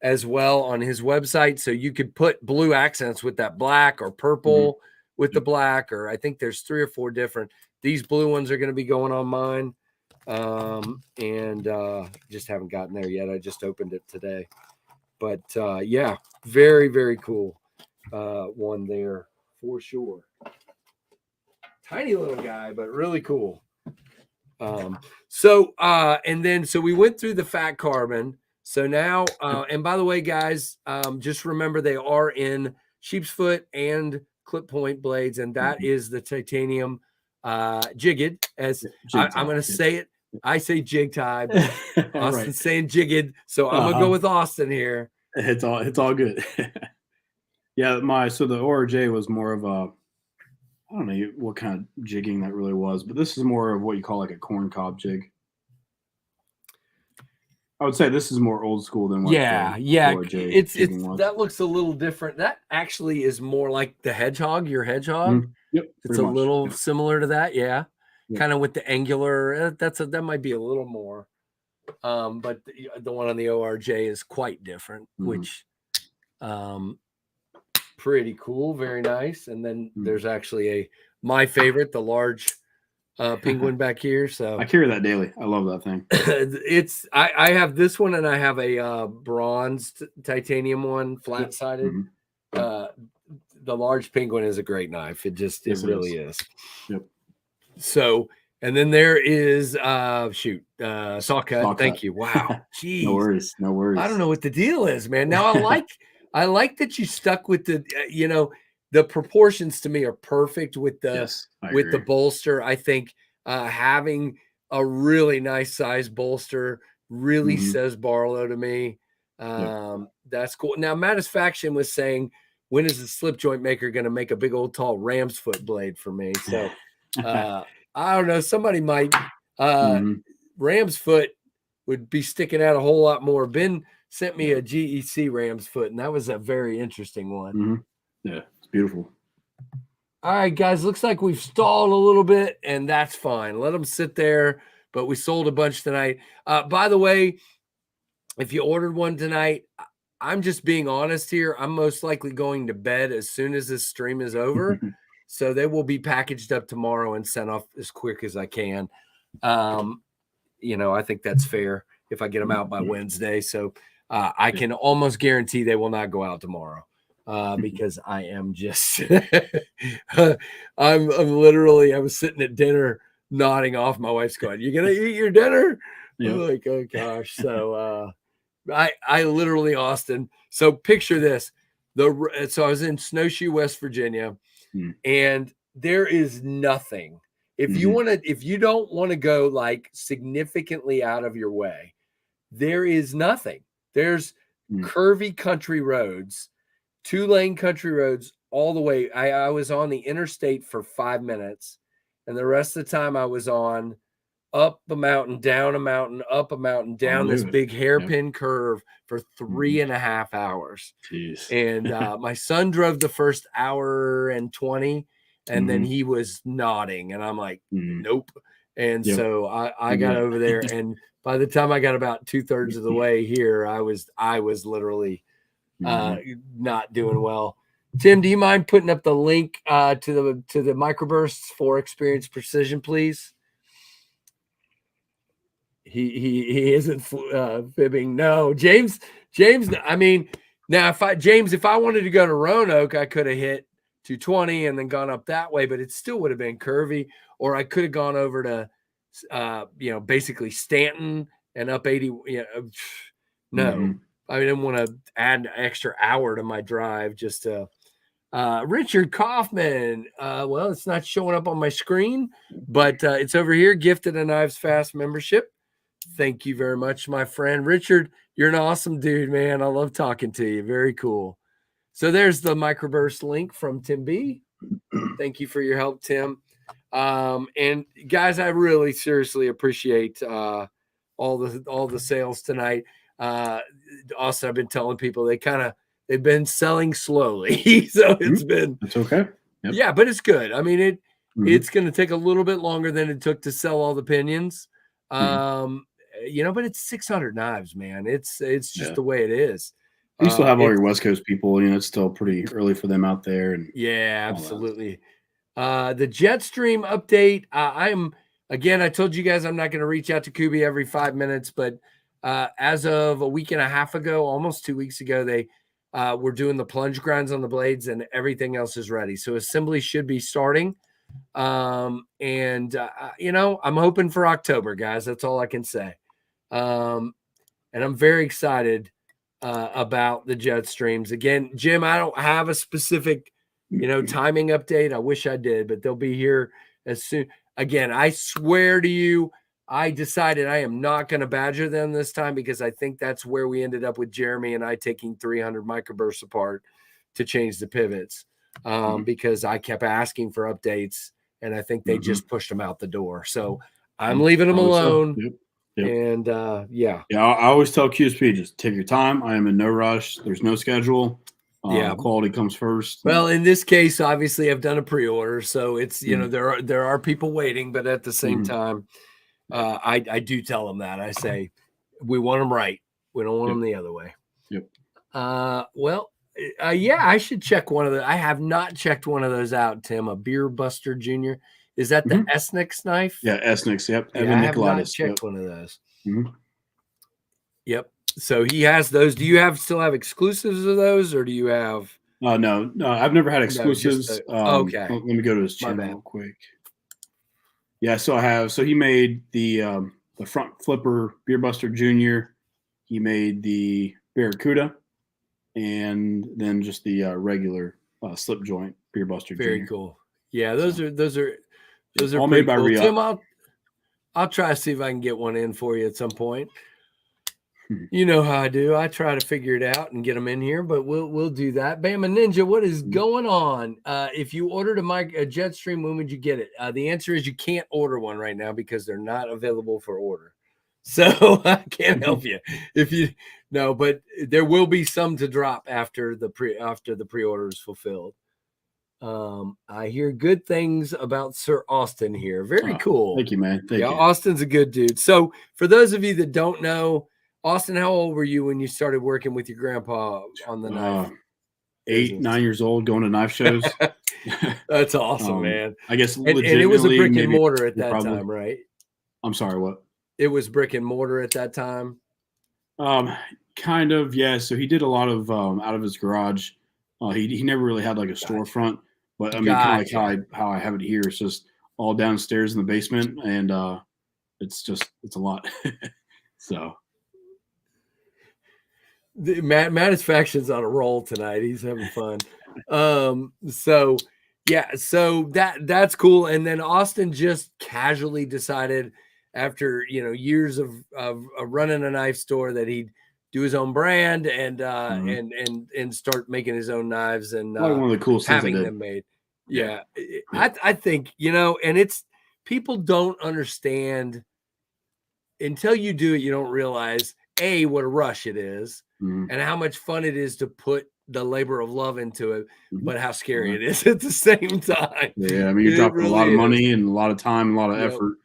as well on his website. So you could put blue accents with that black, or purple with the black, or I think there's 3 or 4 different. These blue ones are going to be going on mine. And just haven't gotten there yet. I just opened it today, but yeah, very, very cool one there for sure. Tiny little guy, but really cool. So we went through the fat carbon. So now, and by the way, guys, just remember they are in sheep's foot and clip point blades, and that is the titanium jigged, as I'm going to say it. I say jig tied. Austin's saying jigged, so I'm gonna go with Austin here. It's all good. Yeah, so the ORJ was more of a, I don't know what kind of jigging that really was, but this is more of what you call like a corn cob jig. I would say this is more old school than what ORJ it's that looks a little different. That actually is more like the hedgehog, your hedgehog. Yep, it's a little similar to that, kind of with the angular. That might be a little more, but the one on the ORJ is quite different, which pretty cool, very nice. And then there's actually my favorite, the large penguin back here. So I carry that daily. I love that thing. I have this one, and I have a bronze titanium one, flat sided. The large penguin is a great knife. It really is. Yep. So, and then there is saw cut. Thank you. Wow. Jeez. No worries. I don't know what the deal is, man. Now I like that you stuck with the the proportions to me are perfect with the bolster. I think having a really nice size bolster really says Barlow to me. That's cool. Now, Mattisfaction was saying, when is the slip joint maker going to make a big old tall ram's foot blade for me? So I don't know. Somebody might. Ram's foot would be sticking out a whole lot more. Ben sent me a GEC ram's foot, and that was a very interesting one. Yeah, it's beautiful. All right, guys, looks like we've stalled a little bit, and that's fine. Let them sit there, but we sold a bunch tonight. By the way, if you ordered one tonight, I'm just being honest here. I'm most likely going to bed as soon as this stream is over. So they will be packaged up tomorrow and sent off as quick as I can. I think that's fair if I get them out by Wednesday. So I can almost guarantee they will not go out tomorrow because I am just I'm literally, I was sitting at dinner nodding off. My wife's going, "You gonna eat your dinner?" Yep. I'm like, oh gosh. So I literally, Austin. So picture this. So I was in Snowshoe, West Virginia, and there is nothing. If you don't want to go like significantly out of your way, there is nothing. There's curvy country roads, 2-lane country roads all the way. I was on the interstate for 5 minutes, and the rest of the time I was on up a mountain, down a mountain, up a mountain, down this big hairpin curve for 3.5 hours. Jeez. And my son drove the first hour and 20, and then he was nodding, and I'm like, nope. And so I got over there, and by the time I got about 2/3 of the way here, I was literally not doing well. Tim, do you mind putting up the link to the Microbursts for Experience Precision, please? He isn't fibbing. No, James. I mean, now if I wanted to go to Roanoke, I could have hit 220 and then gone up that way, but it still would have been curvy. Or I could have gone over to, basically Stanton and up 80. No, I didn't want to add an extra hour to my drive just to. Richard Kaufman. Well, it's not showing up on my screen, but it's over here. Gifted a Knives Fast membership. Thank you very much, my friend. Richard, you're an awesome dude, man. I love talking to you. Very cool. So there's the Microburst link from Tim B. Thank you for your help, Tim. And guys, I really seriously appreciate all the sales tonight. Also, I've been telling people they've been selling slowly. So it's okay. Yep. Yeah, but it's good. I mean, it's going to take a little bit longer than it took to sell all the pinions. But it's 600 knives, man. It's just the way it is. You still have all your West Coast people, it's still pretty early for them out there. And absolutely. The Jetstream update. I told you guys I'm not going to reach out to Kubi every 5 minutes, but as of a week and a half ago, almost 2 weeks ago, they were doing the plunge grinds on the blades and everything else is ready. So assembly should be starting. I'm hoping for October, guys. That's all I can say. And I'm very excited about the Jetstreams. Again, Jim, I don't have a specific, timing update. I wish I did, but they'll be here as soon. Again, I swear to you, I decided I am not going to badger them this time because I think that's where we ended up with Jeremy and I taking 300 microbursts apart to change the pivots because I kept asking for updates and I think they just pushed them out the door. So I'm leaving them alone. Yep. And I always tell QSP, just take your time. I am in no rush. There's no schedule. Quality comes first. Well, in this case, obviously I've done a pre-order, so it's, there are people waiting, but at the same time, I do tell them that. I say, we want them right. We don't want them the other way. Yep. I should check one of the. I have not checked one of those out, Tim. A Beer Buster Jr. Is that the Esnix knife? Yeah, Esnix. Yep. I have not checked one of those. Yep. So he has those. Do you still have exclusives of those, or do you have? No. I've never had exclusives. Okay. Let me go to his channel real quick. Yeah, so I have. So he made the front flipper Beer Buster Jr. He made the Barracuda, and then just the regular slip joint Beer Buster Jr. Very cool. Yeah, those are all made by cool. Re-Up. Tim, I'll try to see if I can get one in for you at some point. You know how I do. I try to figure it out and get them in here, but we'll do that. Bama Ninja, what is going on? If you ordered a Jetstream, when would you get it? The answer is you can't order one right now because they're not available for order. So I can't help you but there will be some to drop after the pre-order is fulfilled. I hear good things about Sir Austin here. Very cool. Thank you, man. Thank you. Austin's a good dude. So for those of you that don't know, Austin, how old were you when you started working with your grandpa on the knife? 8, 9 years old, going to knife shows. That's awesome, man. I guess And it was a legitimately, brick and maybe mortar at that probably. time, right? I'm sorry, what? It was brick and mortar at that time. Kind of, yeah. So he did a lot of out of his garage. He never really had like a storefront, but I mean, kind of like Gotcha. how I have it here. It's just all downstairs in the basement, and it's a lot. So Mattisfaction's on a roll tonight. He's having fun. So yeah, so that's cool. And then Austin just casually decided after years of running a knife store that he'd do his own brand and and start making his own knives and probably one of the coolest things I having did. them made. Yeah. I think and it's people don't understand until you do it, you don't realize what a rush it is Mhm. and how much fun it is to put the labor of love into it, Mhm. but how scary it is at the same time. Yeah, I mean, you're It dropping a lot of really is. money and a lot of time, a lot of Yep. effort,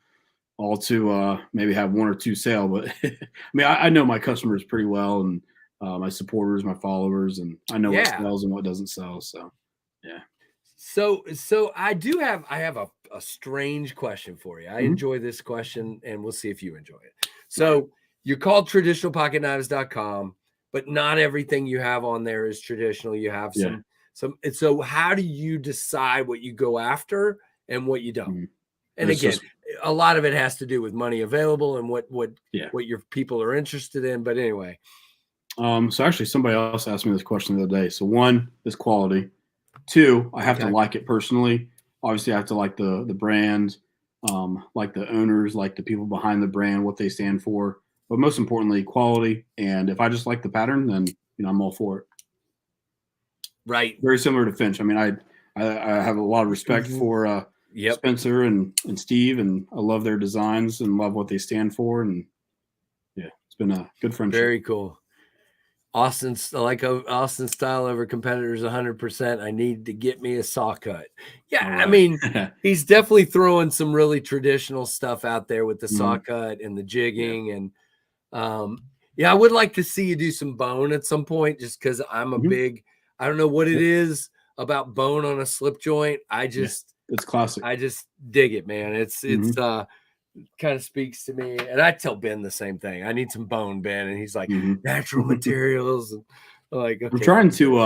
all to maybe have one or two sale. But I mean, I know my customers pretty well, and my supporters, my followers, and I know what Yeah. sells and what doesn't sell. So, yeah. So I have a strange question for you. I Mhm. enjoy this question and we'll see if you enjoy it. All right. So you're called traditionalpocketknives.com, but not everything you have on there is traditional. You have Yeah. and so how do you decide what you go after and what you don't? Mhm. And It's again, just a lot of it has to do with money available and yeah. what your people are interested in. But anyway, So actually, somebody else asked me this question the other day. So one is quality. Two, I have to okay. like it personally. Obviously, I have to like the brand, like the owners, like the people behind the brand, what they stand for. But most importantly, quality. And if I just like the pattern, then I'm all for it. Right. Very similar to Finch. I mean, I have a lot of respect Mhm. for Yep. Spencer and Steve, and I love their designs and love what they stand for. And yeah, it's been a good friendship. Very cool. Austin style over competitors 100%. I need to get me a saw cut. Yeah, All I right. mean, he's definitely throwing some really traditional stuff out there with the saw Mhm. cut and the Yeah. jigging. And yeah, I would like to see you do some bone at some point just because Mhm. I don't know what it Yep. is about bone on a slip joint. Yeah. It's classic. I just dig it, man. Mhm. Kind of speaks to me. And I tell Ben the same thing. I need some bone, Ben. And he's like, Mhm. natural materials. And I'm like, I'm okay, trying buddy. to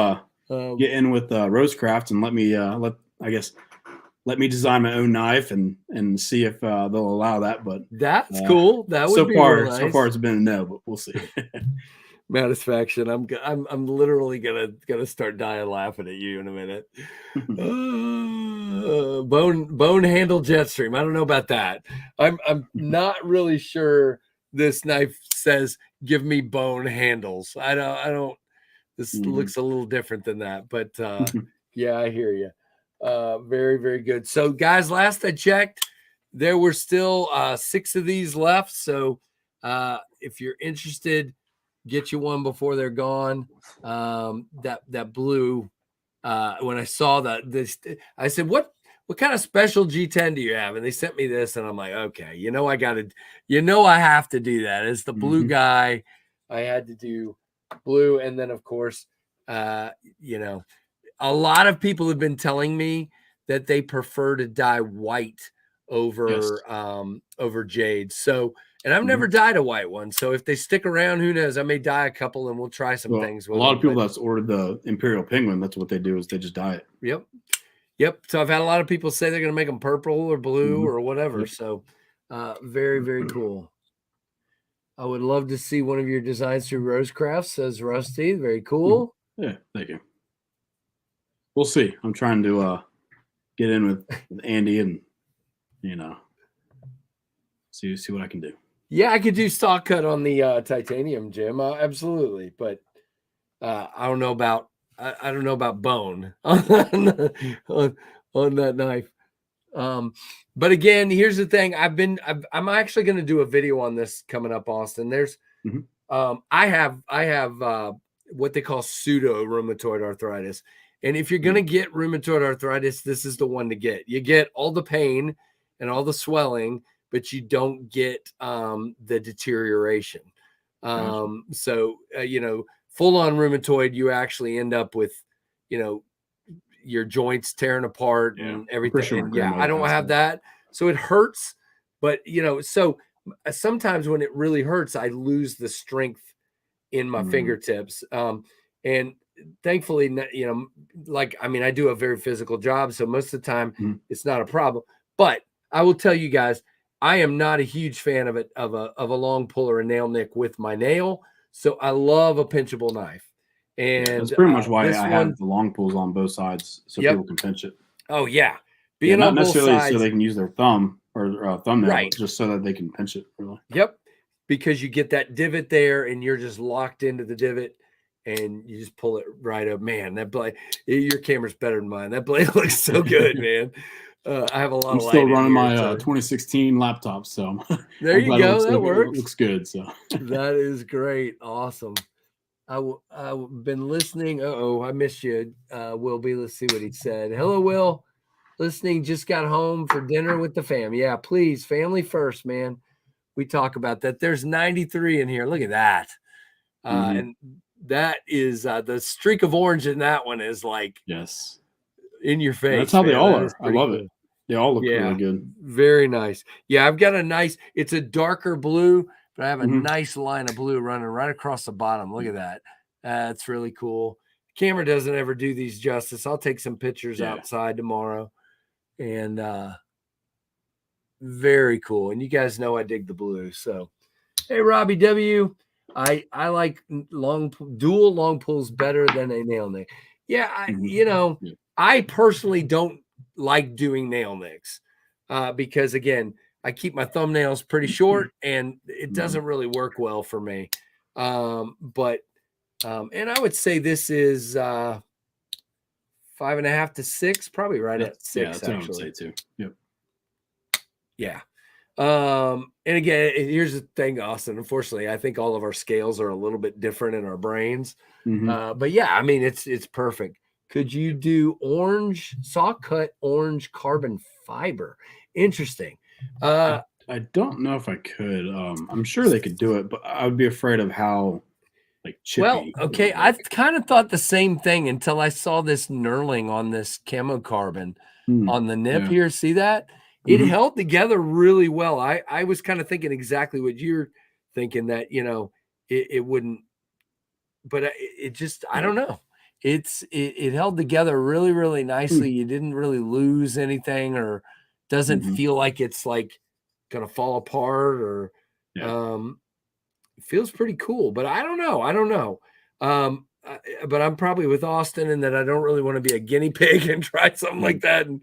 Um, get in with Rosecraft and let me design my own knife and see if they'll allow that. But that's uh, cool. That would so be real far, so far nice. it's been a no, but we'll see. Satisfaction. I'm literally gonna start dying laughing at you in a minute. Bone handle jet stream. I don't know about that. I'm not really sure this knife says give me bone handles. I don't this Mhm. looks a little different than that, but yeah, I hear you. Very, very good. So guys, last I checked, there were still 6 of these left. So if you're interested, get you one before they're gone. That blue. When I saw this, I said, "What kind of special G10 do you have?" And they sent me this, and I'm like, "Okay, I have to do that." It's the blue Mhm. guy. I had to do blue, and then of course, uh, you know, a lot of people have been telling me that they prefer to dye white Yes. over jade. So, and I've never Mhm. dyed a white one. So if they stick around, who knows? I may dye a couple and we'll try some Well, things a with lot them. of people But that's ordered the Imperial Penguin, that's what they do is they just dye it. yep. Yep. So I've had a lot of people say they're going to make them purple or blue Mhm. or whatever. Yep. So very, very cool. I would love to see one of your designs through Rosecraft, says Rusty. Very Mhm. cool. Yeah, thank you. We'll see. I'm trying to get in with Andy and you know see what I can do. Yeah, I could do stock cut on the titanium, Jim. Absolutely. But I don't know about I don't know about bone on, on that knife. But again, here's the thing. I'm actually going to do a video on this coming up, Austin. Mhm. I have what they call pseudo rheumatoid arthritis. And if you're going to Mhm. get rheumatoid arthritis, this is the one to get. You get all the pain and all the swelling, but you don't get the deterioration. Gotcha. So, full on rheumatoid, you actually end up with, you know, your joints tearing apart Yeah, and everything. sure my And yeah, I grandmother don't has have that. So it hurts, but so sometimes when it really hurts, I lose the strength in my fingertips. And thankfully, like, I mean, I do a very physical job, so most of the time it's not a problem. But I will tell you guys, I am not a huge fan of a long pull or a nail nick with my nail. So I love a pinchable knife. And that's pretty much why I one, have the long pulls on both sides, so Yep. people can pinch it. Oh yeah, Yeah, being not on both necessarily sides, so they can use their thumb or thumbnail, Right. but just so that they can pinch it. Really. Yep. Because you get that divot there, and you're just locked into the divot, and you just pull it right up. Man, that blade, your camera's better than mine. That blade looks so good, man. I have a lot I'm of light still in running here, my so. 2016 laptop, so There I'm you glad go. That it works. looks good. So That is great. Awesome. I've been listening. Uh-oh, I missed you, Will B. Let's see what he said. Hello, Will. Listening, just got home for dinner with the fam. Yeah, please, family first, man. We talk about that. There's 93 in here. Look at that. And that is the streak of orange in that one is like yes, in your face. that's how they all are. I love cool. it. They all look really good. Very nice. Yeah, I've got a nice, it's a darker blue, but I have a nice line of blue running right across the bottom. Look at that. That's really cool. Camera doesn't ever do these justice. I'll take some pictures outside tomorrow. And very cool. And you guys know I dig the blue. So, hey, Robbie W. I like dual long pulls better than a nail nick. Yeah, I personally don't like doing nail nicks because, again, I keep my thumbnails pretty short and it doesn't really work well for me. And I would say this is 5.5 to 6, probably right at 6. Yeah, that's what I would say too. Yep. Yeah. And again, here's the thing, Austin. Unfortunately, I think all of our scales are a little bit different in our brains. But yeah, I mean, it's perfect. Could you do saw cut orange carbon fiber? Interesting. I don't know if I could. I'm sure they could do it, but I would be afraid of how chippy. Well, okay, I kind of thought the same thing until I saw this knurling on this camo carbon on the nip here. See that? It held together really well. I was kind of thinking exactly what you're thinking, that, it wouldn't, but it just, I don't know. It held together really, really nicely. You didn't really lose anything, or doesn't feel like it's like going to fall apart, or it feels pretty cool, but I don't know. But I'm probably with Austin in that I don't really want to be a guinea pig and try something like that and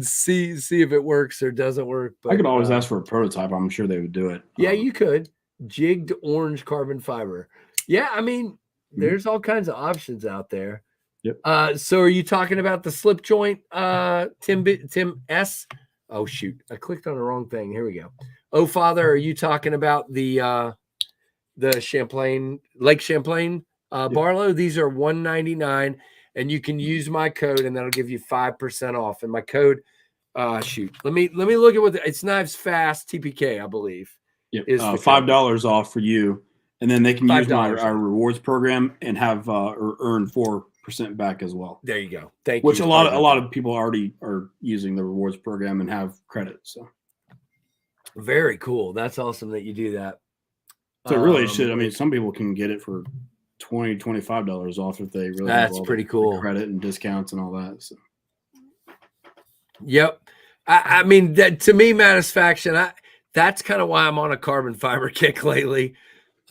see if it works or doesn't work. But I could always ask for a prototype. I'm sure they would do it. Yeah, you could. Jigged orange carbon fiber. Yeah, I mean, there's all kinds of options out there. Yep. So are you talking about the slip joint, Tim S? Oh shoot, I clicked on the wrong thing. Here we go. Oh, Father, are you talking about the Champlain, Lake Champlain Barlow? These are $199, and you can use my code, and that'll give you 5% off. And my code, shoot, let me look at it's Knives Fast TPK, I believe. Yep. $5 off for you, and then they can use our rewards program and have or earn 4% back as well. There you go. Thank you. Which a lot of people already are using the rewards program and have credit. So very cool. That's awesome that you do that. So it really should. I mean, some people can get it for $20, $25 off if they really. That's pretty cool. Credit and discounts and all that. So. Yep. I mean, that to me, Satisfaction. That's kind of why I'm on a carbon fiber kick lately.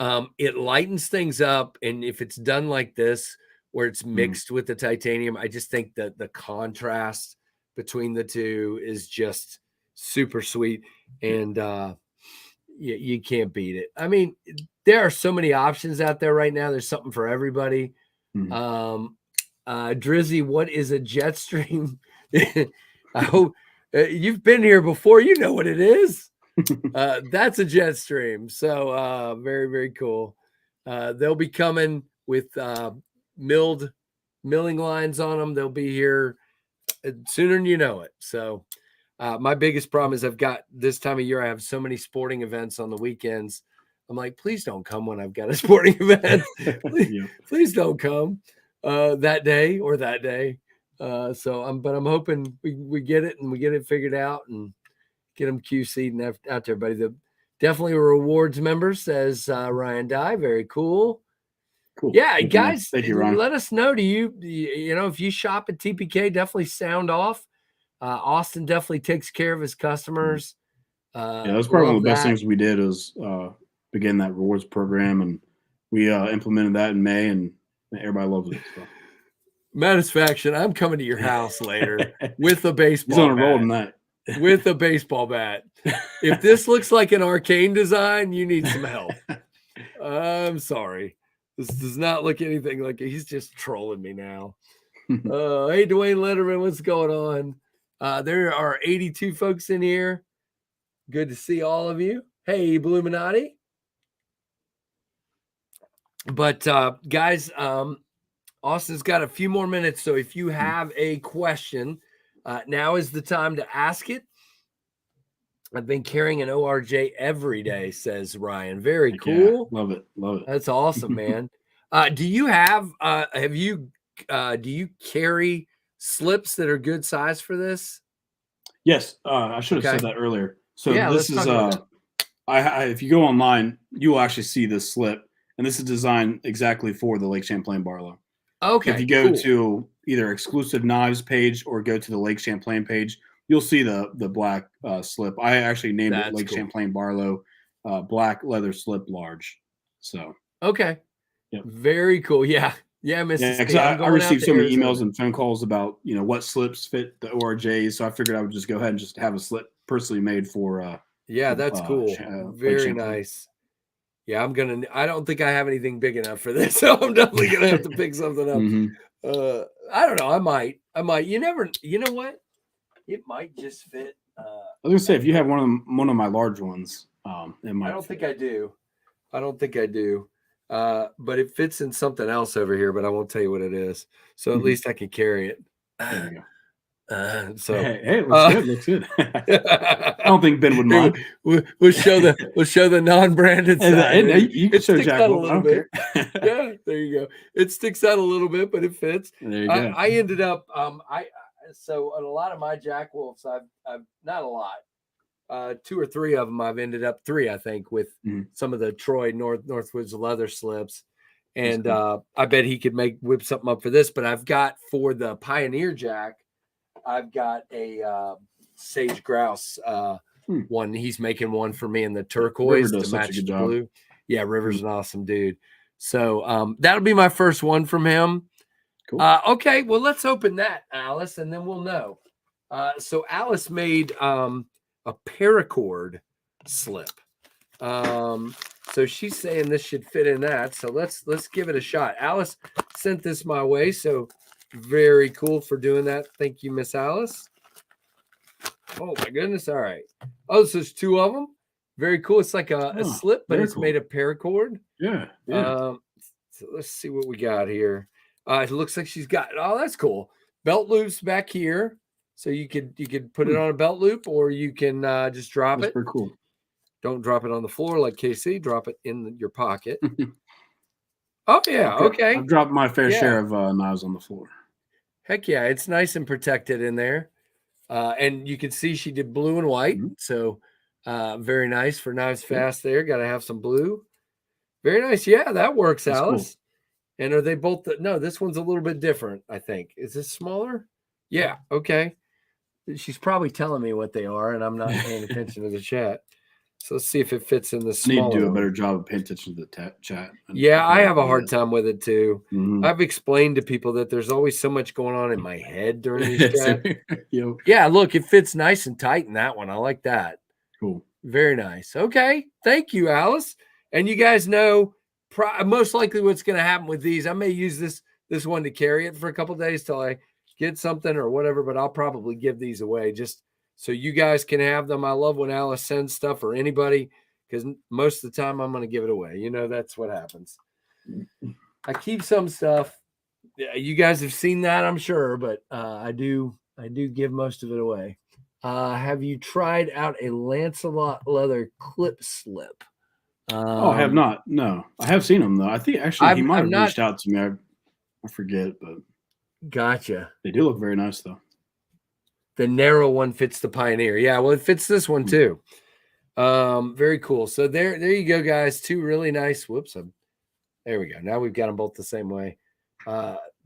It lightens things up, and if it's done like this, where it's mixed with the titanium, I just think that the contrast between the two is just super sweet, and you can't beat it. I mean, there are so many options out there right now. There's something for everybody. Drizzy, what is a Jetstream? I hope you've been here before. You know what it is. That's a Jetstream. So very, very cool. They'll be coming with milling lines on them. They'll be here sooner than you know it. So my biggest problem is I've got this time of year, I have so many sporting events on the weekends. I'm like, please don't come when I've got a sporting event. Please don't come that day or that day. But I'm hoping we get it and we get it figured out and get them QC'd and out to everybody. Definitely a rewards member, says Ryan Dye. Very cool. Cool. Yeah, Thank guys, Thank you, Ryan. let us know. You know, if you shop at TPK, definitely sound off. Austin definitely takes care of his customers. Yeah, that's probably one of the best things we did is begin that rewards program, and we implemented that in May, and everybody loves it. So. Satisfaction. I'm coming to your house later with a baseball. He's on a roll tonight. With a baseball bat. If this looks like an arcane design, you need some help. I'm sorry. This does not look anything like it. He's just trolling me now. Hey, Dwayne Letterman, what's going on? There are 82 folks in here. Good to see all of you. Hey, Bluminati. But guys, Austin's got a few more minutes. So if you have a question, now is the time to ask it. I've been carrying an ORJ every day, says Ryan. Very cool. Yeah, love it. Love it. That's awesome, man. Do you carry slips that are good size for this? Yes. I should have said that earlier. So yeah, this is, if you go online, you will actually see this slip, and this is designed exactly for the Lake Champlain Barlow. Okay. So if you go to either exclusive knives page or go to the Lake Champlain page, you'll see the black slip. I actually named it Lake Champlain Barlow black leather slip large. So okay, yep. Very cool. Yeah, Mrs. Because I received so many emails and phone calls about what slips fit the ORJs. So I figured I would just go ahead and just have a slip personally made for. That's cool. Very nice. Yeah, I don't think I have anything big enough for this, so I'm definitely gonna have to pick something up. Mm-hmm. I don't know. I might. You know what? It might just fit. I was gonna say if you have one of my large ones, it might. I don't think I do. But it fits in something else over here, but I won't tell you what it is. So at least I can carry it. There you go. Hey, it looks good. I don't think Ben would mind. We'll show the non-branded side. You can show Jack a little bit. Yeah, there you go. It sticks out a little bit, but it fits. There you go. I ended up so on a lot of my Jack Wolves, I've not a lot. 2 or 3 of them I've ended up 3, I think, with some of the Troy Northwoods leather slips. And I bet he could whip something up for this, but I've got for the Pioneer Jack, I've got a Sage Grouse one. He's making one for me in the turquoise to match the blue. Yeah, River's an awesome dude. So that'll be my first one from him. Cool. Okay, well, let's open that, Alice, and then we'll know. So Alice made a paracord slip. So she's saying this should fit in that. So let's give it a shot. Alice sent this my way, so very cool for doing that. Thank you, Miss Alice. Oh my goodness! All right. Oh, so there's 2 of them. Very cool. It's like a slip, but it's made of paracord. Yeah. So let's see what we got here. It looks like she's got. Oh, that's cool. Belt loops back here, so you could put it on a belt loop, or you can just drop it. Pretty cool. Don't drop it on the floor like KC. Drop it in your pocket. Oh yeah. Okay. I've dropped my fair share of knives on the floor. Heck yeah, it's nice and protected in there. And you can see she did blue and white. So very nice for Knives Fast there. Got to have some blue. Very nice. Yeah, that works, that's Alice. Cool. And are they both? No, this one's a little bit different, I think. Is this smaller? Yeah. Okay. She's probably telling me what they are, and I'm not paying attention to the chat. So let's see if it fits in the smaller. I need to do a better job of paying attention to the chat. Yeah, I have a hard time with it too. I've explained to people that there's always so much going on in my head during these chats. Yeah, look, it fits nice and tight in that one. I like that. Cool. Very nice. Okay. Thank you, Alice. And you guys know most likely what's going to happen with these. I may use this one to carry it for a couple of days till I get something or whatever, but I'll probably give these away just so you guys can have them. I love when Alice sends stuff or anybody, because most of the time I'm going to give it away. That's what happens. I keep some stuff. You guys have seen that, I'm sure, but I do give most of it away. Have you tried out a Lancelot leather clip slip? I have not. No, I have seen them though. I think actually he might have reached out to me. I forget, but Gotcha. They do look very nice though. The narrow one fits the Pioneer. Yeah, well, it fits this one too. Very cool. So there you go, guys. Two really nice. Whoops. There we go. Now we've got them both the same way.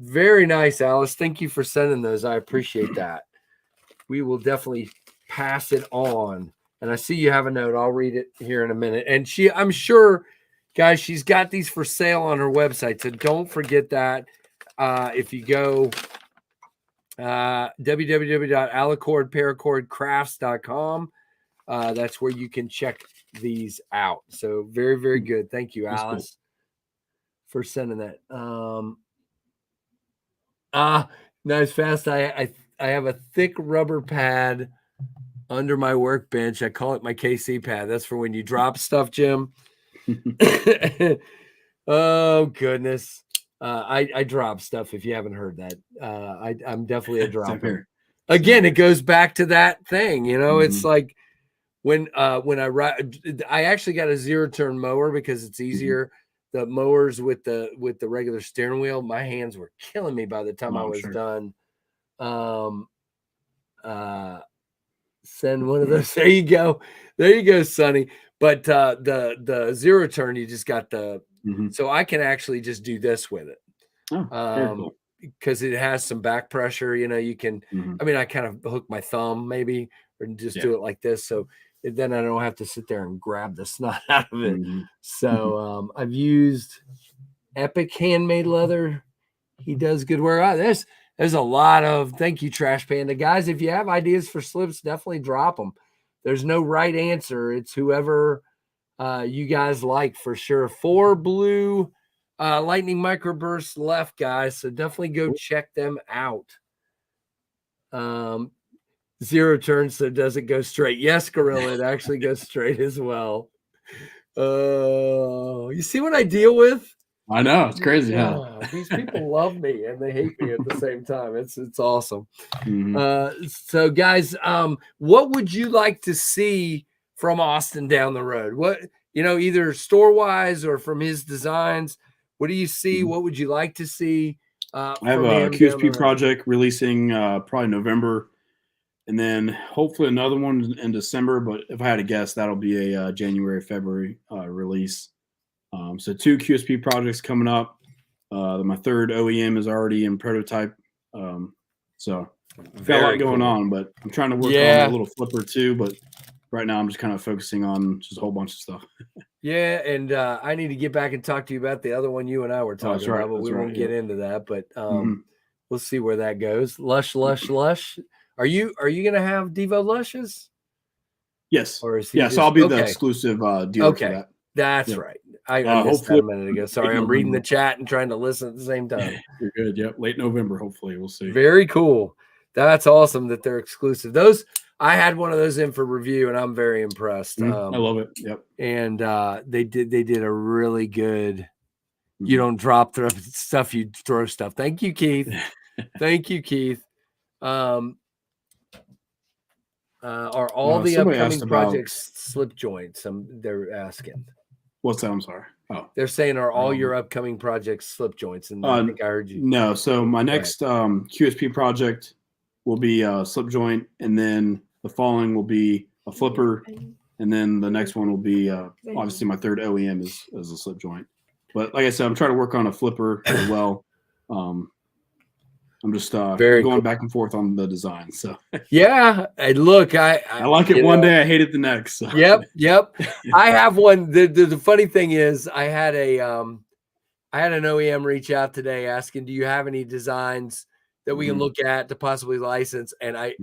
Very nice, Alice. Thank you for sending those. I appreciate that. We will definitely pass it on. And I see you have a note. I'll read it here in a minute. And I'm sure, guys, she's got these for sale on her website. So don't forget that. If you go www.alacordparacordcrafts.com, that's where you can check these out. So very, very good. Thank you, Alice, for sending that. Nice fast. I have a thick rubber pad under my workbench. I call it my KC pad. That's for when you drop stuff, Jim. Oh goodness. I drop stuff if you haven't heard that. I'm definitely a dropper. Again, it goes back to that thing, it's like when I actually got a zero turn mower because it's easier. The mowers with the regular steering wheel, my hands were killing me by the time I was done. Send one of those. There you go, Sonny. But the zero turn, you just got the so I can actually just do this with it. Cool. Because it has some back pressure, you can I mean, I kind of hook my thumb maybe or just do it like this, so then I don't have to sit there and grab the snot out of it. So I've used Epic Handmade Leather. He does good work. There's a lot of thank you, Trash Panda. Guys, if you have ideas for slips, definitely drop them. There's no right answer. It's whoever you guys like for sure. 4 blue Lightning Microburst left, guys. So definitely go check them out. Zero turn, so does it go straight? Yes, Gorilla, it actually goes straight as well. You see what I deal with? I know, it's crazy. These people love me and they hate me at the same time. It's awesome. So guys, what would you like to see from Austin down the road? What, either store wise or from his designs? What do you see? What would you like to see? I have a QSP project releasing probably November, and then hopefully another one in December. But if I had to guess, that'll be a January, February release. So 2 QSP projects coming up. My third OEM is already in prototype. So I've got a lot going on, but I'm trying to work on a little flipper too. But right now I'm just kind of focusing on just a whole bunch of stuff. Yeah, and I need to get back and talk to you about the other one you and I were talking about, but we won't get into that. But we'll see where that goes. Lush. Are you gonna have Devo Lushes? Yes. Or is he so I'll be the exclusive dealer for that. That's right. I missed that a minute ago. Sorry, I'm reading the chat and trying to listen at the same time. You're good. Yep. Late November, hopefully. We'll see. Very cool. That's awesome that they're exclusive. I had one of those in for review, and I'm very impressed. I love it. Yep. And they did a really good. You don't drop stuff, you throw stuff. Thank you, Keith. Thank you, Keith. Are all the upcoming projects slip joints? They're asking. What's that? I'm sorry. Oh, they're saying, are all your upcoming projects slip joints? And I think I heard you. No. So my next QSP project will be a slip joint, and then the following will be a flipper, and then the next one will be obviously my third OEM is a slip joint. But like I said, I'm trying to work on a flipper as well. I'm just going back and forth on the design. So yeah, and look, I like it one day, I hate it the next. So. Yep. I have one. The funny thing is, I had an OEM reach out today asking, "Do you have any designs that we can look at to possibly license?" And I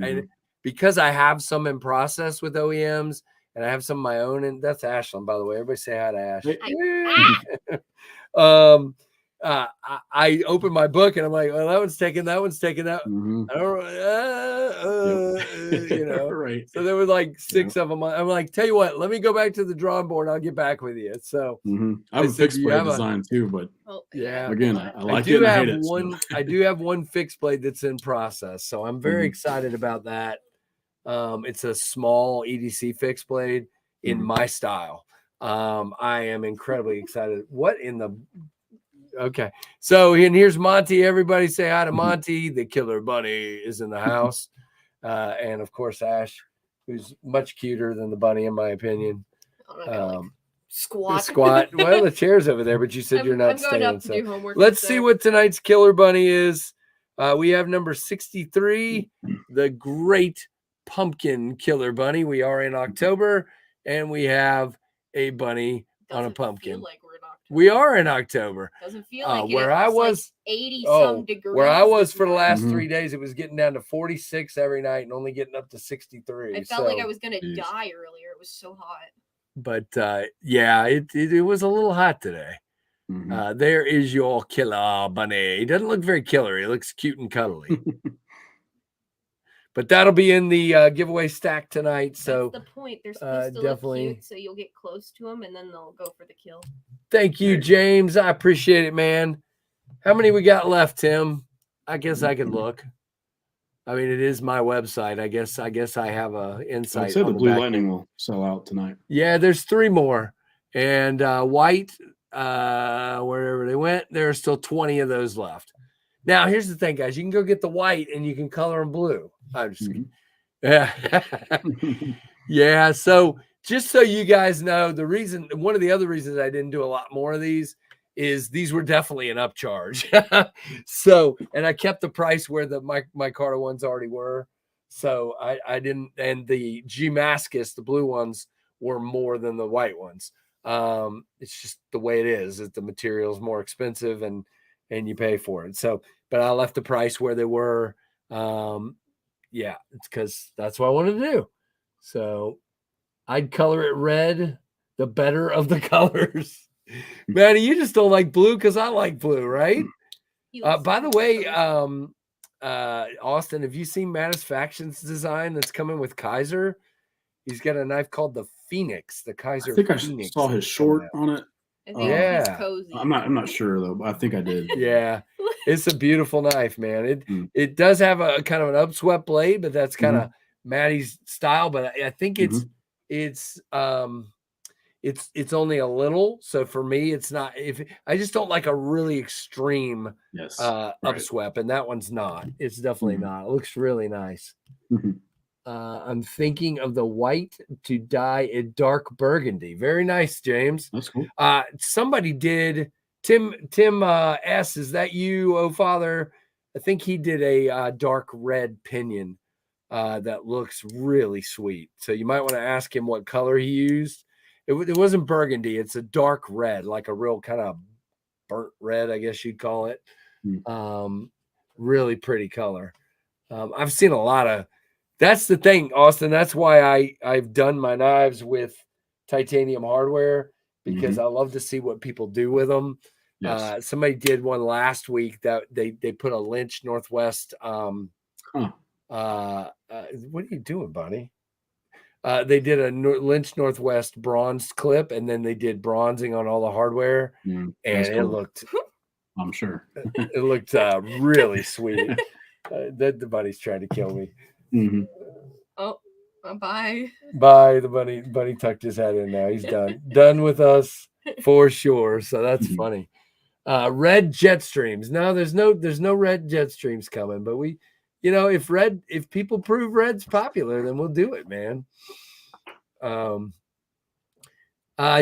because I have some in process with OEMs, and I have some of my own, and that's Ashlyn, by the way. Everybody say hi to Ash. I opened my book and I'm like, well, that one's taken. I don't right. So there were like 6 of them. I'm like, tell you what, let me go back to the drawing board and I'll get back with you. So I have a fixed blade design too, but again, I like it. I hate it. I do have one fixed blade that's in process. So I'm very excited about that. It's a small EDC fixed blade in my style. I am incredibly excited. What in the Okay. So, and here's Monty. Everybody say hi to Monty. The killer bunny is in the house. And of course, Ash, who's much cuter than the bunny, in my opinion. Squat. Well, the chair's over there, but you said you're not I'm going staying. up to do homework. Let's see what tonight's killer bunny is. We have number 63, the Great Pumpkin Killer Bunny. We are in October, and we have a bunny on a pumpkin. Feel like we're in October. We are in October. Doesn't feel like it. Where I was, like 80 some degrees. Where I was for the last 3 days, it was getting down to 46 every night and only getting up to 63. I felt like I was gonna die earlier. It was so hot. But yeah, it was a little hot today. There is your killer bunny. He doesn't look very killer. He looks cute and cuddly. But that'll be in the giveaway stack tonight. So that's the point. They're supposed to look cute, so you'll get close to them, and then they'll go for the kill. Thank you, James. I appreciate it, man. How many we got left, Tim? I guess I could look. I mean, it is my website. I guess I have a insight. I said the Blue Lightning will sell out tonight. Yeah, there's 3 more. And white, wherever they went, there are still 20 of those left. Now, here's the thing, guys. You can go get the white and you can color them blue. I'm just kidding. Yeah. Yeah. So just so you guys know, one of the other reasons I didn't do a lot more of these is these were definitely an upcharge. So, and I kept the price where my Carter ones already were. So I didn't, and the G Mascus, the blue ones, were more than the white ones. It's just the way it is. That the material is more expensive and you pay for it. So, but I left the price where they were. Yeah, it's because that's what I wanted to do. So I'd color it red, the better of the colors. Manny, you just don't like blue because I like blue, right? By the way, Austin, have you seen Matisfaction's design that's coming with Kaiser? He's got a knife called the Phoenix, the Kaiser. I think Phoenix I saw his short on it. Yeah, cozy. I'm not sure though, but I think I did. Yeah, it's a beautiful knife, man. It does have a kind of an upswept blade, but that's kind of Maddie's style. But I think it's only a little. So for me, it's not. If I just don't like a really extreme upswept, and that one's not. It's definitely not. It looks really nice. I'm thinking of the white to dye a dark burgundy. Very nice, James. That's cool. Somebody did. Tim S. Is that you, oh father? I think he did a dark red pinion that looks really sweet. So you might want to ask him what color he used. It wasn't burgundy. It's a dark red, like a real kind of burnt red, I guess you'd call it. Really pretty color. I've seen a lot of. That's the thing, Austin. That's why I've done my knives with titanium hardware, because I love to see what people do with them. Yes. Somebody did one last week that they put a Lynch Northwest. What are you doing, Bunny? They did a Lynch Northwest bronze clip, and then they did bronzing on all the hardware, and it looked. I'm sure it looked really sweet. The bunny's trying to kill me. Oh, bye. Bye. The bunny tucked his head in now. He's done with us for sure. So that's funny. Red jet streams. No, there's no red jet streams coming, but we, if people prove red's popular, then we'll do it, man.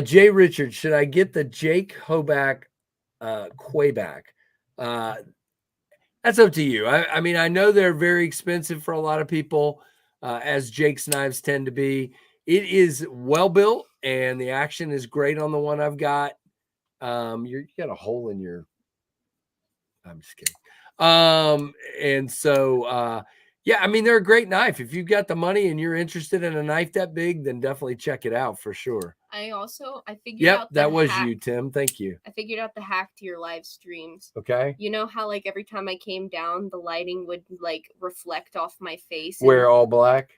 Jay Richard, should I get the Jake Hoback Quayback? That's up to you. I mean, I know they're very expensive for a lot of people, as Jake's knives tend to be. It is well built, and the action is great on the one I've got. You got a hole in your. I'm just kidding. And so, yeah, I mean, they're a great knife. If you've got the money and you're interested in a knife that big, then definitely check it out for sure. I figured out that was you, Tim. Thank you. I figured out the hack to your live streams. Okay. You know how like every time I came down, the lighting would like reflect off my face. Wear all black?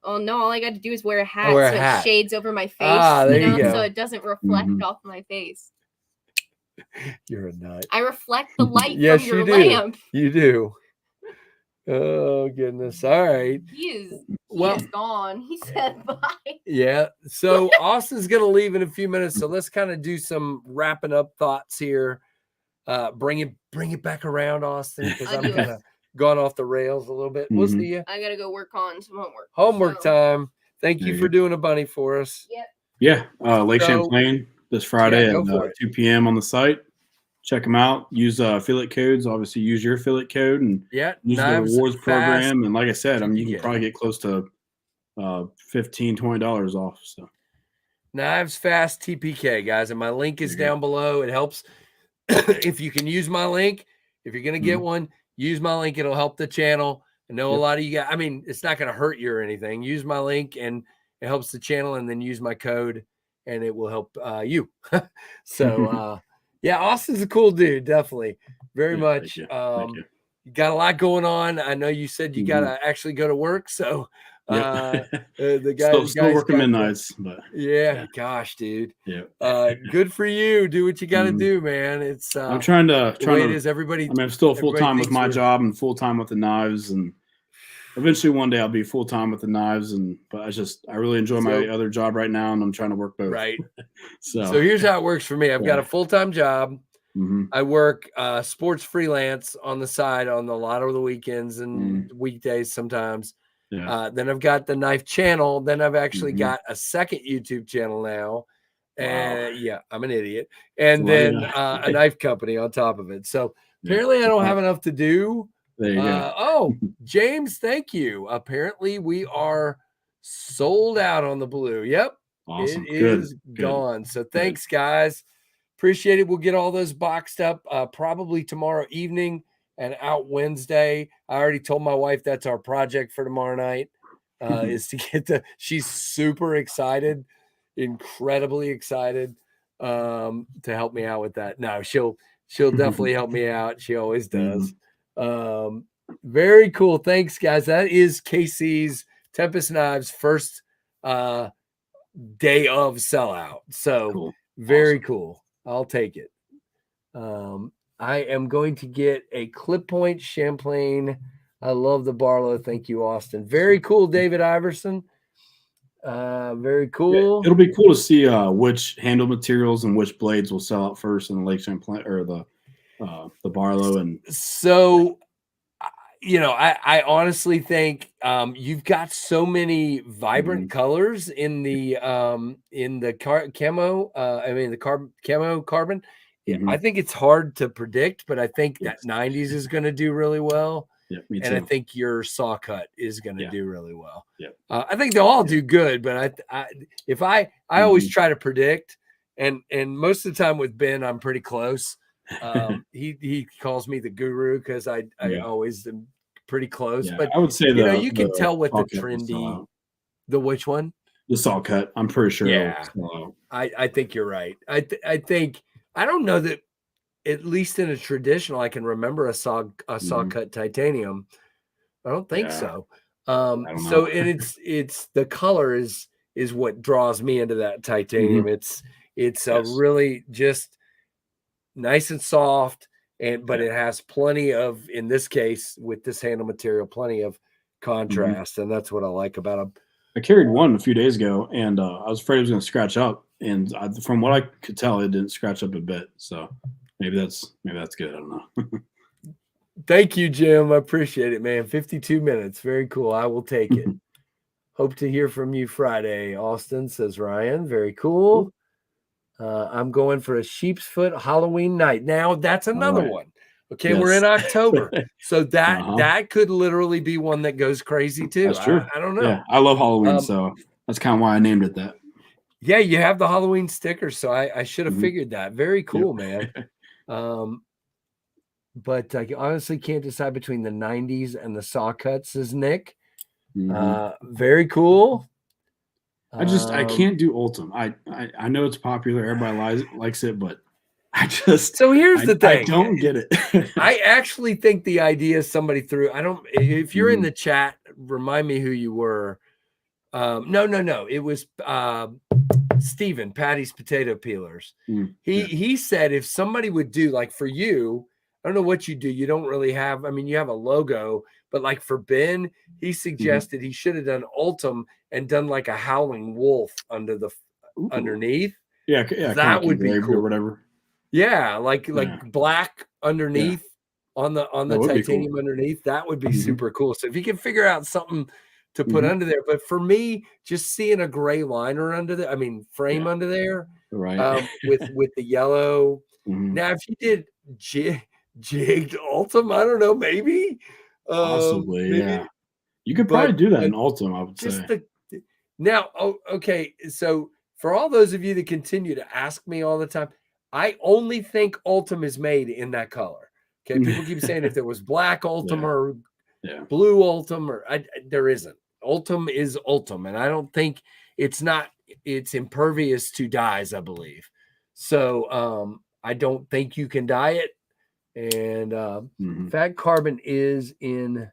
Oh no, all I got to do is wear a hat, it shades over my face. There you go. So it doesn't reflect off my face. You're a nut. I reflect the light yes, from your you do. lamp. You do. Oh goodness! All right. He is gone. He said bye. Yeah. So Austin's gonna leave in a few minutes. So let's kind of do some wrapping up thoughts here. bring it back around, Austin, because I'm do kind of gone off the rails a little bit. We'll see you. I gotta go work on some homework. Homework so. time. Thank There you you for go. doing a bunny for us. Yep. Yeah, Lake So- Champlain this Friday Yeah, go at for it. 2 p.m. on the site. Check them out. Use affiliate codes. Obviously, use your affiliate code and Yeah, use the Knives rewards Fast program. And like I said, I mean, you TPK. can probably get close to $15, $20 off. So Knives Fast TPK, guys, and my link is There you go. down below. It helps if you can use my link. If you're gonna get Mhm. one, use my link. It'll help the channel. I know a Yep. lot of you guys. I mean, it's not gonna hurt you or anything. Use my link, and it helps the channel. And then use my code, and it will help you. So yeah, Austin's a cool dude, definitely, very Yeah, much. thank you. Thank you. You got a lot going on. I know you said you gotta actually go to work, so Yep. the still guys working got midnights, but yeah, gosh, dude. yeah. Good for you. Do what you got to Mhm. do, man. It's I'm trying the to. way it is. Everybody, I mean, I'm still full everybody time with thinks my we're- job and full time with the knives, and eventually one day I'll be full time with the knives. But I really enjoy my So- other job right now, and I'm trying to work both. right. So So here's how it works for me. I've got a Yeah. full-time job. mhm. I work sports freelance on the side on a lot of the weekends and weekdays sometimes. Yeah. Then I've got the knife channel. Then I've actually Mhm. got a second YouTube channel now. Wow. And yeah, I'm an idiot. And Well, then yeah. a knife company on top of it. So Yeah. apparently I don't have enough to do. There you go. Oh, James, thank you. Apparently we are sold out on the blue. Yep. Awesome. It Good. is Good. gone. So thanks, guys. Appreciate it. We'll get all those boxed up probably tomorrow evening and out Wednesday. I already told my wife that's our project for tomorrow night. Is to get she's super excited, incredibly excited to help me out with that. No, she'll definitely help me out. She always does. Very cool. Thanks, guys. That is KC's Tempest Knives first day of sellout. So Cool. very Awesome. cool. I'll take it. I am going to get a clip point Champlain. I love the Barlow. Thank you, Austin. Very cool, David Iverson. Very cool. It'll be cool to see which handle materials and which blades will sell out first in the Lake Champlain or the Barlow. And so, I honestly think you've got so many vibrant colors in the camo. The camo carbon. Yeah, I think it's hard to predict, but I think that 90s is going to do really well. Yeah, me too. And I think your saw cut is going to do really well. Yeah. I think they'll all do good, but I always try to predict, and most of the time with Ben, I'm pretty close. He calls me the guru because I always am pretty close. Yeah, but I would say you can tell what the saw cut will sell trendy, out. the which one? The saw cut. I'm pretty sure. Yeah. It'll sell out. I think you're right. I think I don't know that. At least in a traditional, I can remember a saw cut titanium. I don't think so. don't So know. and it's the color is what draws me into that titanium. It's a really just nice and soft, but it has plenty of, in this case with this handle material, plenty of contrast, and that's what I like about them. I carried one a few days ago, and I was afraid it was going to scratch up. And from what I could tell, it didn't scratch up a bit. So maybe that's good. I don't know. Thank you, Jim. I appreciate it, man. 52 minutes. Very cool. I will take it. Hope to hear from you Friday, Austin, says Ryan. Very cool. I'm going for a sheep's foot Halloween night. Now, that's another one. Okay, we're in October. So that could literally be one that goes crazy too. That's true. I don't know. Yeah, I love Halloween, so that's kind of why I named it that. Yeah, you have the Halloween sticker, so I should have figured that. Very cool, man. But I honestly can't decide between the 90s and the saw cuts, says Nick. Very cool. I can't do Ultim. I know it's popular, everybody likes it, but I just so here's the thing. I don't get it. I actually think the idea somebody threw. I don't. If you're in the chat, remind me who you were. No. It was Steven, Patty's potato peelers. He said if somebody would do, like, for you, I don't know what you do. You don't really have. I mean, you have a logo, but like for Ben, he suggested he should have done Ultim and done like a howling wolf underneath. Yeah, that would be cool. or whatever. Yeah, like Yeah. black underneath on the That would be cool. titanium underneath. That would be Mhm. super cool. So if you can figure out something to put Mhm. under there, but for me, just seeing a gray liner under there, I mean frame Yeah. under there, Right. with the yellow. Mhm. Now, if you did jigged Ultim, I don't know, maybe, Possibly, maybe, yeah. You could probably do that but in Ultim, I would just say. now. Oh, okay. So for all those of you that continue to ask me all the time, I only think Ultim is made in that color. Okay, people keep saying if there was black Ultim Yeah. or Yeah. blue Ultim, or there isn't. Ultim is Ultim, and I don't think it's not. It's impervious to dyes, I believe. So I don't think you can dye it. And Mhm. fat carbon is in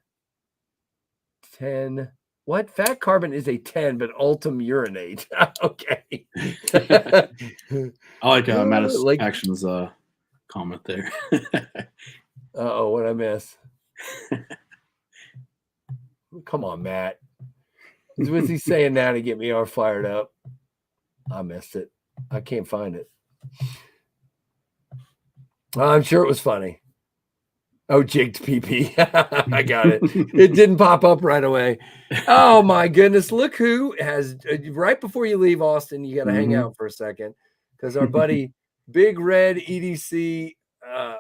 10. What? Fat carbon is a 10, but Ultim urinate. Okay. I like Mattis Like, Action's comment there. oh, what I miss? Come on, Matt. What's he saying now to get me all fired up? I missed it. I can't find it. I'm sure it was funny. Oh, jigged PP. I got it. It didn't pop up right away. Oh my goodness. Look who has right before you leave, Austin, you got to hang out for a second because our buddy Big Red EDC.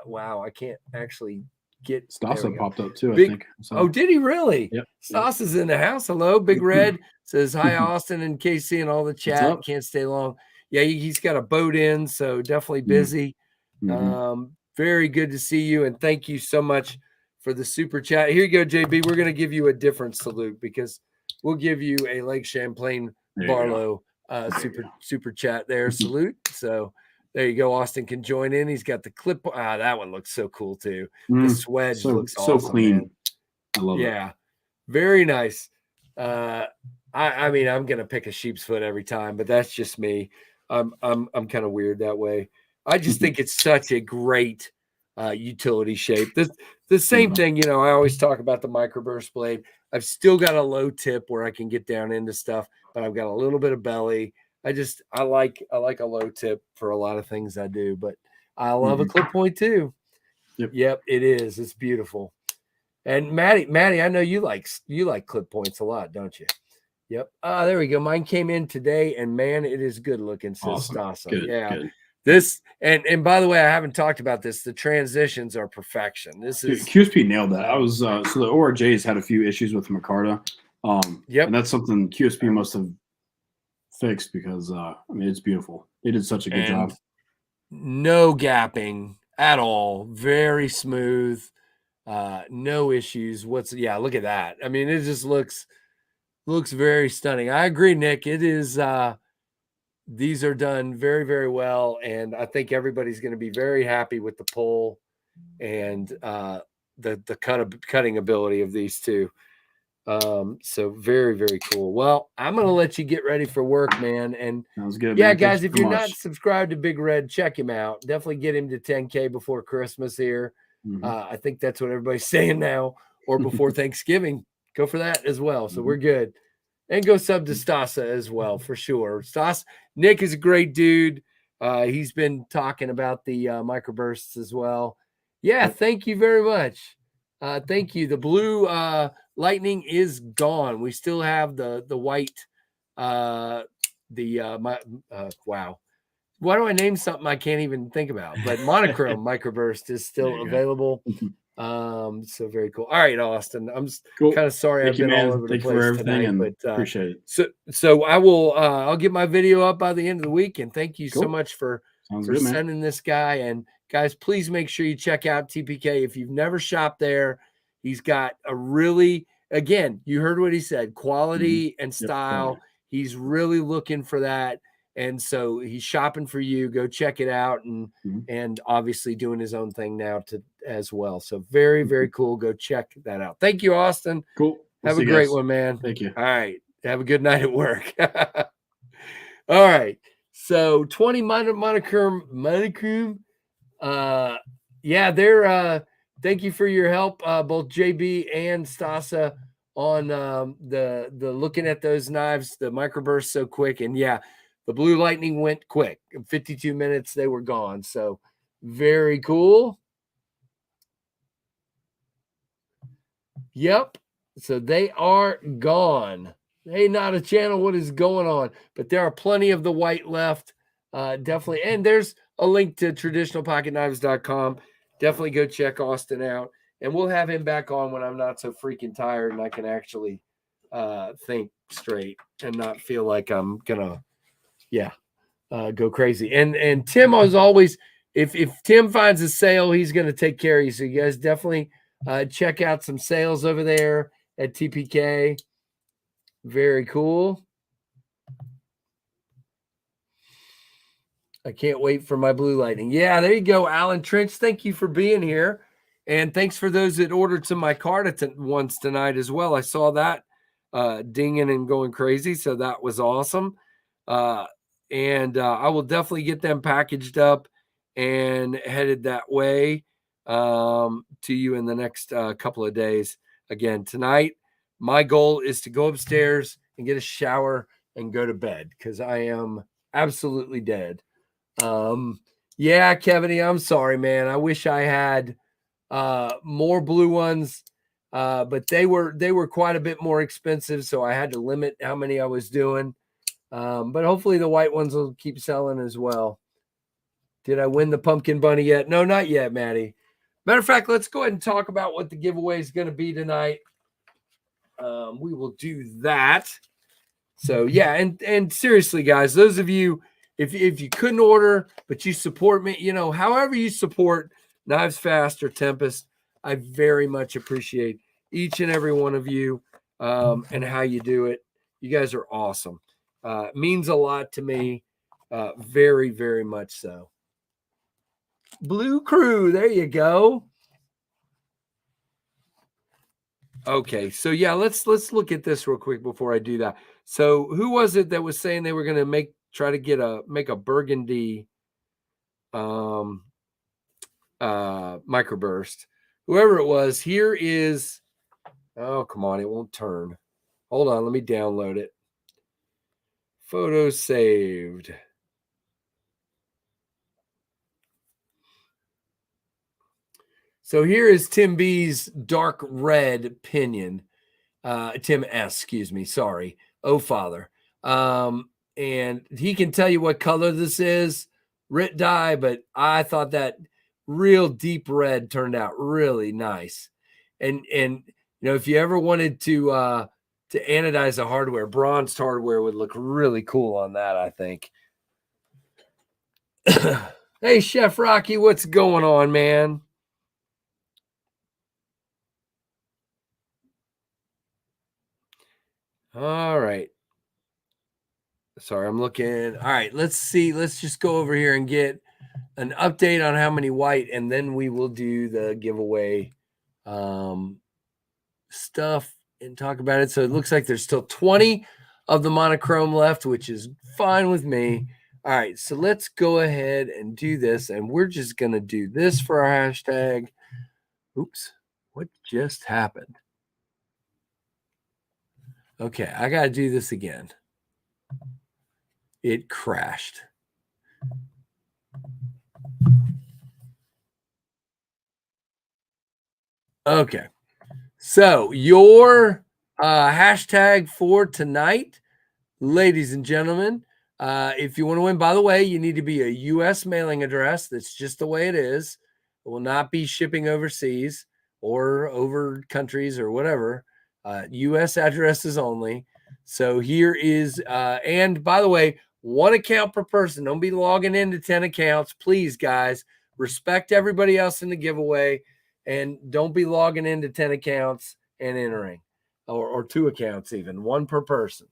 Wow, I can't actually get Stasa popped up too, I Big, think. oh, did he really? Yep. Stas is in the house. Hello, Big Red. Says hi, Austin and Casey and all the chat. up? Can't stay long. Yeah, he's got a boat in, so definitely Mm. busy. Mhm. Very good to see you, and thank you so much for the super chat. Here you go, JB. We're going to give you a different salute because we'll give you a Lake Champlain There you Barlow super chat there. Salute. So there you go. Austin can join in. He's got the clip. That one looks so cool too. The swedge looks so awesome, clean. man. I love it. Yeah, very nice. I mean, I'm gonna pick a sheep's foot every time, but that's just me. I'm kind of weird that way. I just think it's such a great utility shape. The same thing, I always talk about the microburst blade. I've still got a low tip where I can get down into stuff, but I've got a little bit of belly. I like a low tip for a lot of things I do, but I love a clip point too. Yep, it is. It's beautiful. And Maddie, I know you like clip points a lot, don't you? Yep. There we go. Mine came in today, and man, it is good looking. Says Stasa. Good, yeah. Good. This and by the way, I haven't talked about this. The transitions are perfection. This is QSP nailed that. I was so the ORJ's had a few issues with Micarta. Yep. And that's something QSP must have fixed because I mean it's beautiful. They did such a good job. No gapping at all. Very smooth. No issues. Look at that. I mean, it just looks very stunning. I agree, Nick. It is these are done very, very well, and I think everybody's going to be very happy with the pull and the cutting ability of these two. So very, very cool. Well, I'm going to let you get ready for work, man. And sounds good. Yeah, man. guys, if you're not subscribed to Big Red, check him out. Definitely get him to 10K before Christmas here. I think that's what everybody's saying now, or before Thanksgiving. Go for that as well. So we're good. And go sub to Stasa as well, for sure. Nick is a great dude. He's been talking about the microbursts as well. Yeah, thank you very much. Thank you. The blue lightning is gone. We still have the white. Wow. Why do I name something I can't even think about? But monochrome microburst is still available. So very cool. All right, Austin. I'm just kind of sorry I've been all over the place tonight, but appreciate it. So I will. I'll get my video up by the end of the week, and thank you so much for sending this guy. And guys, please make sure you check out TPK if you've never shopped there. He's got a really, again, you heard what he said, quality and style. He's really looking for that. And so he's shopping for you. Go check it out, and obviously doing his own thing now as well. So very, very cool. Go check that out. Thank you, Austin. Cool. Have a great one, man. Thank you. All right. Have a good night at work. All right. So 20 monochrome. Yeah, they're thank you for your help, both JB and Stasa, on the looking at those knives, the microburst so quick. And yeah, the blue lightning went quick. In 52 minutes, they were gone. So Very cool. Yep. So they are gone. Hey, not a channel. What is going on? But there are plenty of the white left. Definitely. And there's a link to traditionalpocketknives.com. Definitely go check Austin out. And we'll have him back on when I'm not so freaking tired and I can actually think straight and not feel like I'm gonna, go crazy. And Tim was always, if Tim finds a sale, he's gonna take care of you. So you guys definitely check out some sales over there at TPK. Very cool. I can't wait for my blue lightning. Yeah, there you go, Alan Trench. Thank you for being here. And thanks for those that ordered some micarta ones tonight as well. I saw that dinging and going crazy. So that was awesome. And I will definitely get them packaged up and headed that way to you in the next couple of days. Again, tonight, my goal is to go upstairs and get a shower and go to bed because I am absolutely dead. Yeah, Kevin, I'm sorry, man. I wish I had more blue ones, but they were quite a bit more expensive, so I had to limit how many I was doing. But hopefully the white ones will keep selling as well. Did I win the pumpkin bunny yet? No, not yet, Maddie. Matter of fact, let's go ahead and talk about what the giveaway is going to be tonight. We will do that. So yeah, and seriously, guys, those of you, if you couldn't order, but you support me, however you support Knives Fast or Tempest, I very much appreciate each and every one of you and how you do it. You guys are awesome. It means a lot to me. Very, very much so. Blue Crew, there you go. Okay, so yeah, let's look at this real quick before I do that. So who was it that was saying they were going to make a burgundy microburst? Whoever it was, here is, oh, come on, it won't turn. Hold on, let me download it. Photos saved. So here is Tim B's dark red pinion. Tim S, excuse me, sorry. Oh, Father. And he can tell you what color this is, Rit dye, but I thought that real deep red turned out really nice. And if you ever wanted to anodize a hardware, bronzed hardware would look really cool on that, I think. Hey, Chef Rocky, what's going on, man? All right. Sorry, I'm looking. All right, let's see. Let's just go over here and get an update on how many white, and then we will do the giveaway stuff and talk about it. So it looks like there's still 20 of the monochrome left, which is fine with me. All right, so let's go ahead and do this, and we're just going to do this for our hashtag. Oops, what just happened? Okay, I got to do this again. It crashed. Okay. So your hashtag for tonight, ladies and gentlemen, if you want to win, by the way, you need to be a U.S. mailing address. That's just the way it is. It will not be shipping overseas or over countries or whatever. U.S. addresses only. So here is, and by the way, 1 account per person. Don't be logging into 10 accounts. Please, guys, respect everybody else in the giveaway. And don't be logging into 10 accounts and entering, or 2 accounts even, 1 per person.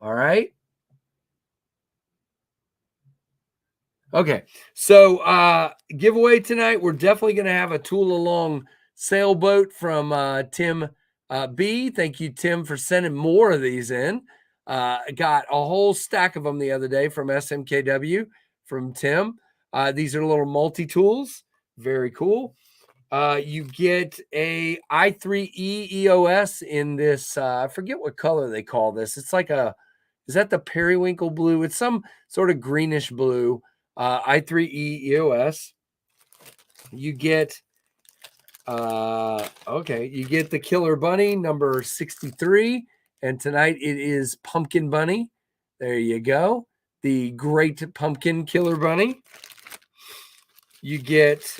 All right. Okay. So giveaway tonight, we're definitely going to have a tool along sailboat from Tim B. Thank you, Tim, for sending more of these in. Got a whole stack of them the other day from SMKW from Tim. These are little multi-tools. Very cool. You get a i3E EOS in this, I forget what color they call this. It's like is that the periwinkle blue? It's some sort of greenish blue, i3E EOS. you get you get the Killer Bunny number 63, and tonight it is Pumpkin Bunny. There you go. The Great Pumpkin Killer Bunny. You get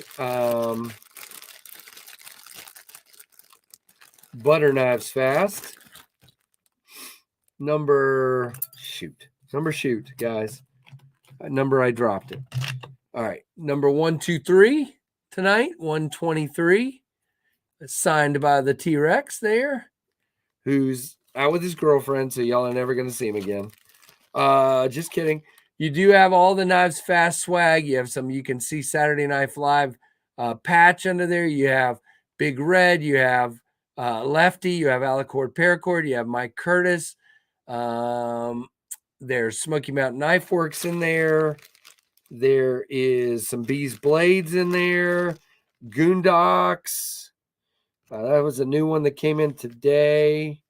Butter Knives Fast. Number shoot, guys. Number I dropped it. All right, number 123 tonight, 123, signed by the T-Rex there, who's out with his girlfriend, so y'all are never gonna see him again. Just kidding. You do have all the Knives Fast swag. You have some, you can see Saturday Night Live patch under there. You have Big Red, you have Lefty, you have Alicord Paracord, you have Mike Curtis. There's Smoky Mountain Knife Works in there. There is some Bees Blades in there. Goondocks. That was a new one that came in today.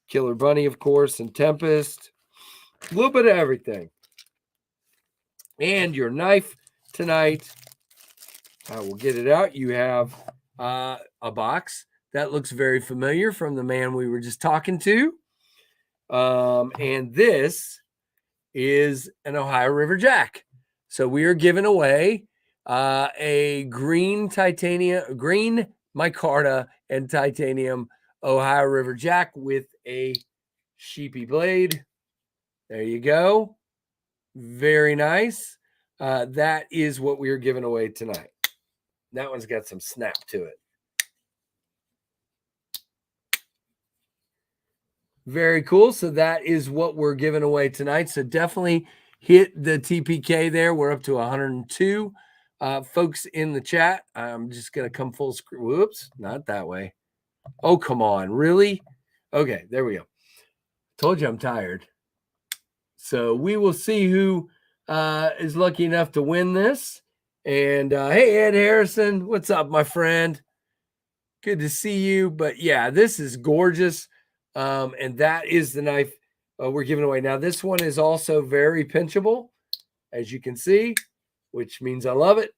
Killer Bunny, of course, and Tempest. A little bit of everything. And your knife tonight, I will get it out. You have a box that looks very familiar from the man we were just talking to. And this is an Ohio River Jack. So we are giving away a green micarta and titanium Ohio River Jack with a sheepy blade. There you go. Very nice. That is what we are giving away tonight. That one's got some snap to it. Very cool. So that is what we're giving away tonight. So definitely hit the TPK there. We're up to 102 folks in the chat. I'm just going to come full screen. Whoops, not that way. Oh, come on. Really? Okay, there we go. Told you I'm tired. So we will see who is lucky enough to win this. And hey, Ed Harrison, what's up, my friend? Good to see you. But yeah, this is gorgeous. And that is the knife we're giving away. Now, this one is also very pinchable, as you can see, which means I love it.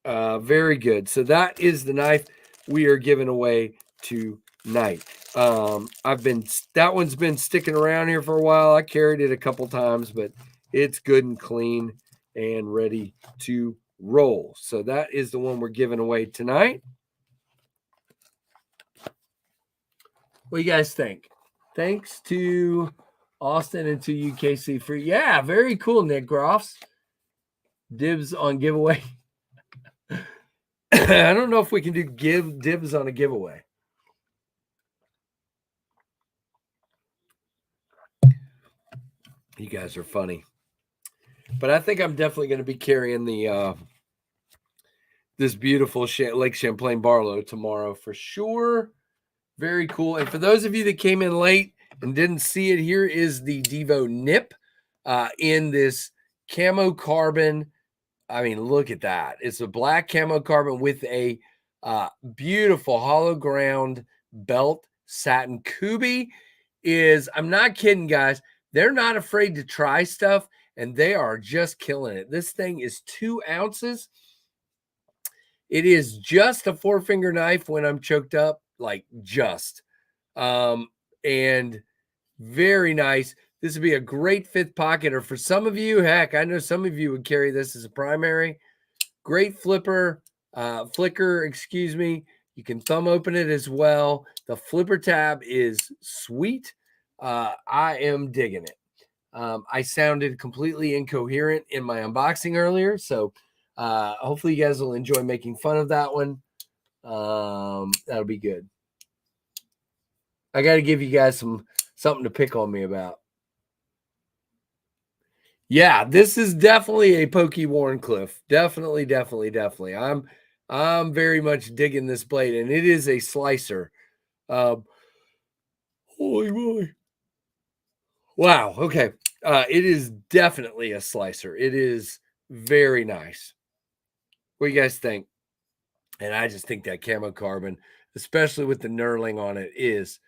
Very good. So that is the knife we are giving away tonight. That one's been sticking around here for a while. I carried it a couple times, but it's good and clean and ready to roll. So that is the one we're giving away tonight. What do you guys think? Thanks to Austin and to UKC for, yeah, very cool, Nick Groffs. Dibs on giveaway. I don't know if we can do dibs on a giveaway. You guys are funny. But I think I'm definitely going to be carrying the this beautiful Lake Champlain Barlow tomorrow for sure. Very cool. And for those of you that came in late and didn't see it, here is the Devo nip in this camo carbon. I mean, look at that. It's a black camo carbon with a beautiful hollow ground belt satin. Kubi is, I'm not kidding, guys. They're not afraid to try stuff, and they are just killing it. This thing is 2 ounces. It is just a 4-finger knife when I'm choked up, like just. And very nice. This would be a great 5th pocket, or for some of you, heck, I know some of you would carry this as a primary. Great flicker, excuse me. You can thumb open it as well. The flipper tab is sweet. I am digging it. I sounded completely incoherent in my unboxing earlier, so hopefully you guys will enjoy making fun of that one. That'll be good. I got to give you guys something to pick on me about. Yeah, this is definitely a Pokey Warncliffe. Definitely. I'm very much digging this blade, and it is a slicer. Holy moly. Wow, okay. It is definitely a slicer. It is very nice. What do you guys think? And I just think that camo carbon, especially with the knurling on it, is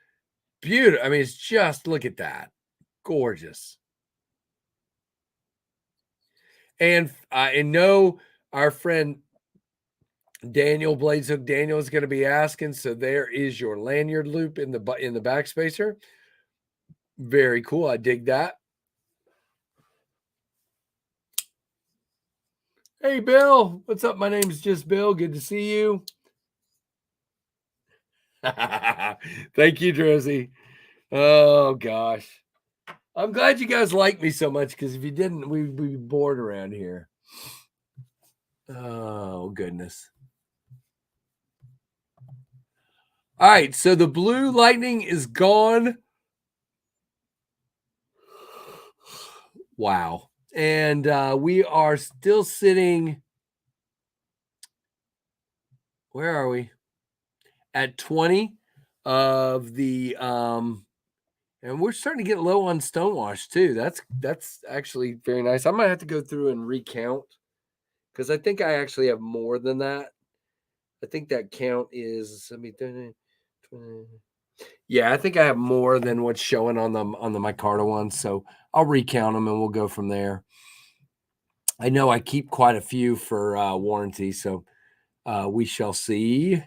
beautiful. I mean, it's just, look at that. Gorgeous. And I know our friend Daniel Bladeshook Daniel is going to be asking. So there is your lanyard loop in the backspacer. Very cool. I dig that. Hey, Bill. What's up? My name's just Bill. Good to see you. Thank you, Drizzy. Oh, gosh. I'm glad you guys like me so much, because if you didn't, we'd be bored around here. Oh, goodness. All right, so the blue lightning is gone. Wow. And we are still sitting. Where are we? At 20 of the and we're starting to get low on stonewash too. That's actually very nice. I might have to go through and recount, because I think I actually have more than that. I think that count is 20. Yeah, I think I have more than what's showing on the Micarta one. So I'll recount them and we'll go from there. I know I keep quite a few for warranty, so we shall see.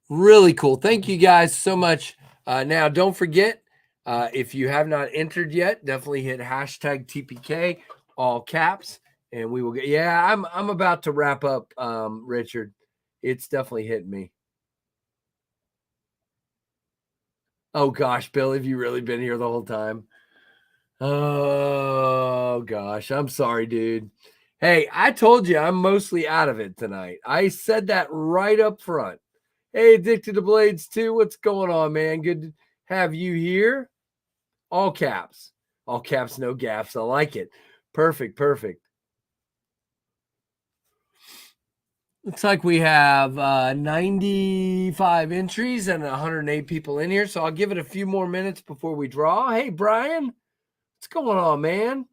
Really cool. Thank you guys so much. Now, don't forget, if you have not entered yet, definitely hit hashtag TPK, all caps, and we will get. Yeah, I'm about to wrap up, Richard. It's definitely hitting me. Oh gosh, Bill, have you really been here the whole time? Oh gosh, I'm sorry, dude. Hey, I told you I'm mostly out of it tonight. I said that right up front. Hey, Addicted to Blades 2, what's going on, man? Good to have you here. All caps. All caps, no gaps. I like it. Perfect, perfect. Looks like we have 95 entries and 108 people in here, so I'll give it a few more minutes before we draw. Hey, Brian, what's going on, man?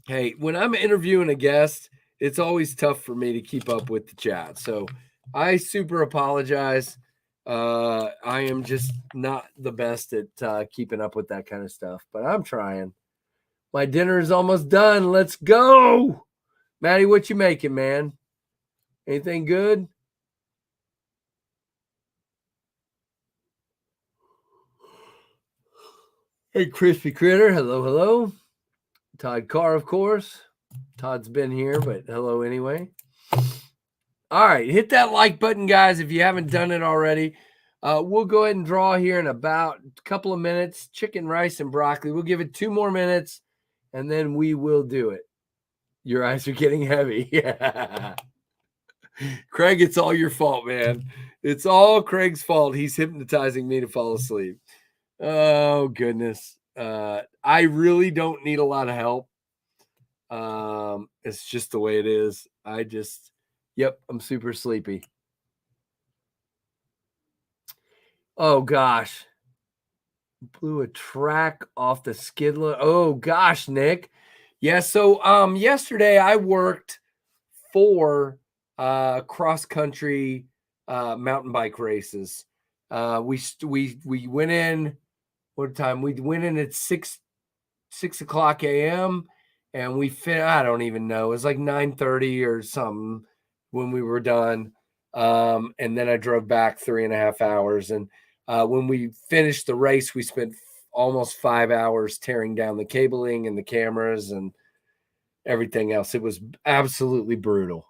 Hey, when I'm interviewing a guest, it's always tough for me to keep up with the chat, so I super apologize. I am just not the best at keeping up with that kind of stuff, but I'm trying. My dinner is almost done. Let's go. Maddie, what you making, man? Anything good? Hey, Crispy Critter. Hello, hello. Todd Carr, of course. Todd's been here, but hello anyway. All right, hit that like button, guys, if you haven't done it already. We'll go ahead and draw here in about a couple of minutes. Chicken, rice, and broccoli. We'll give it 2 more minutes, and then we will do it. Your eyes are getting heavy. Yeah. Craig, it's all your fault, man. It's all Craig's fault. He's hypnotizing me to fall asleep. Oh, goodness. I really don't need a lot of help. It's just the way it is. Yep, I'm super sleepy. Oh, gosh. Blew a track off the skidlet. Oh, gosh, Nick. Yeah, so yesterday I worked 4 cross-country mountain bike races. We went in, what time? We went in at 6 o'clock a.m. and I don't even know. It was like 9:30 or something when we were done. And then I drove back 3.5 hours. And when we finished the race, we spent almost 5 hours tearing down the cabling and the cameras and everything else. It was absolutely brutal.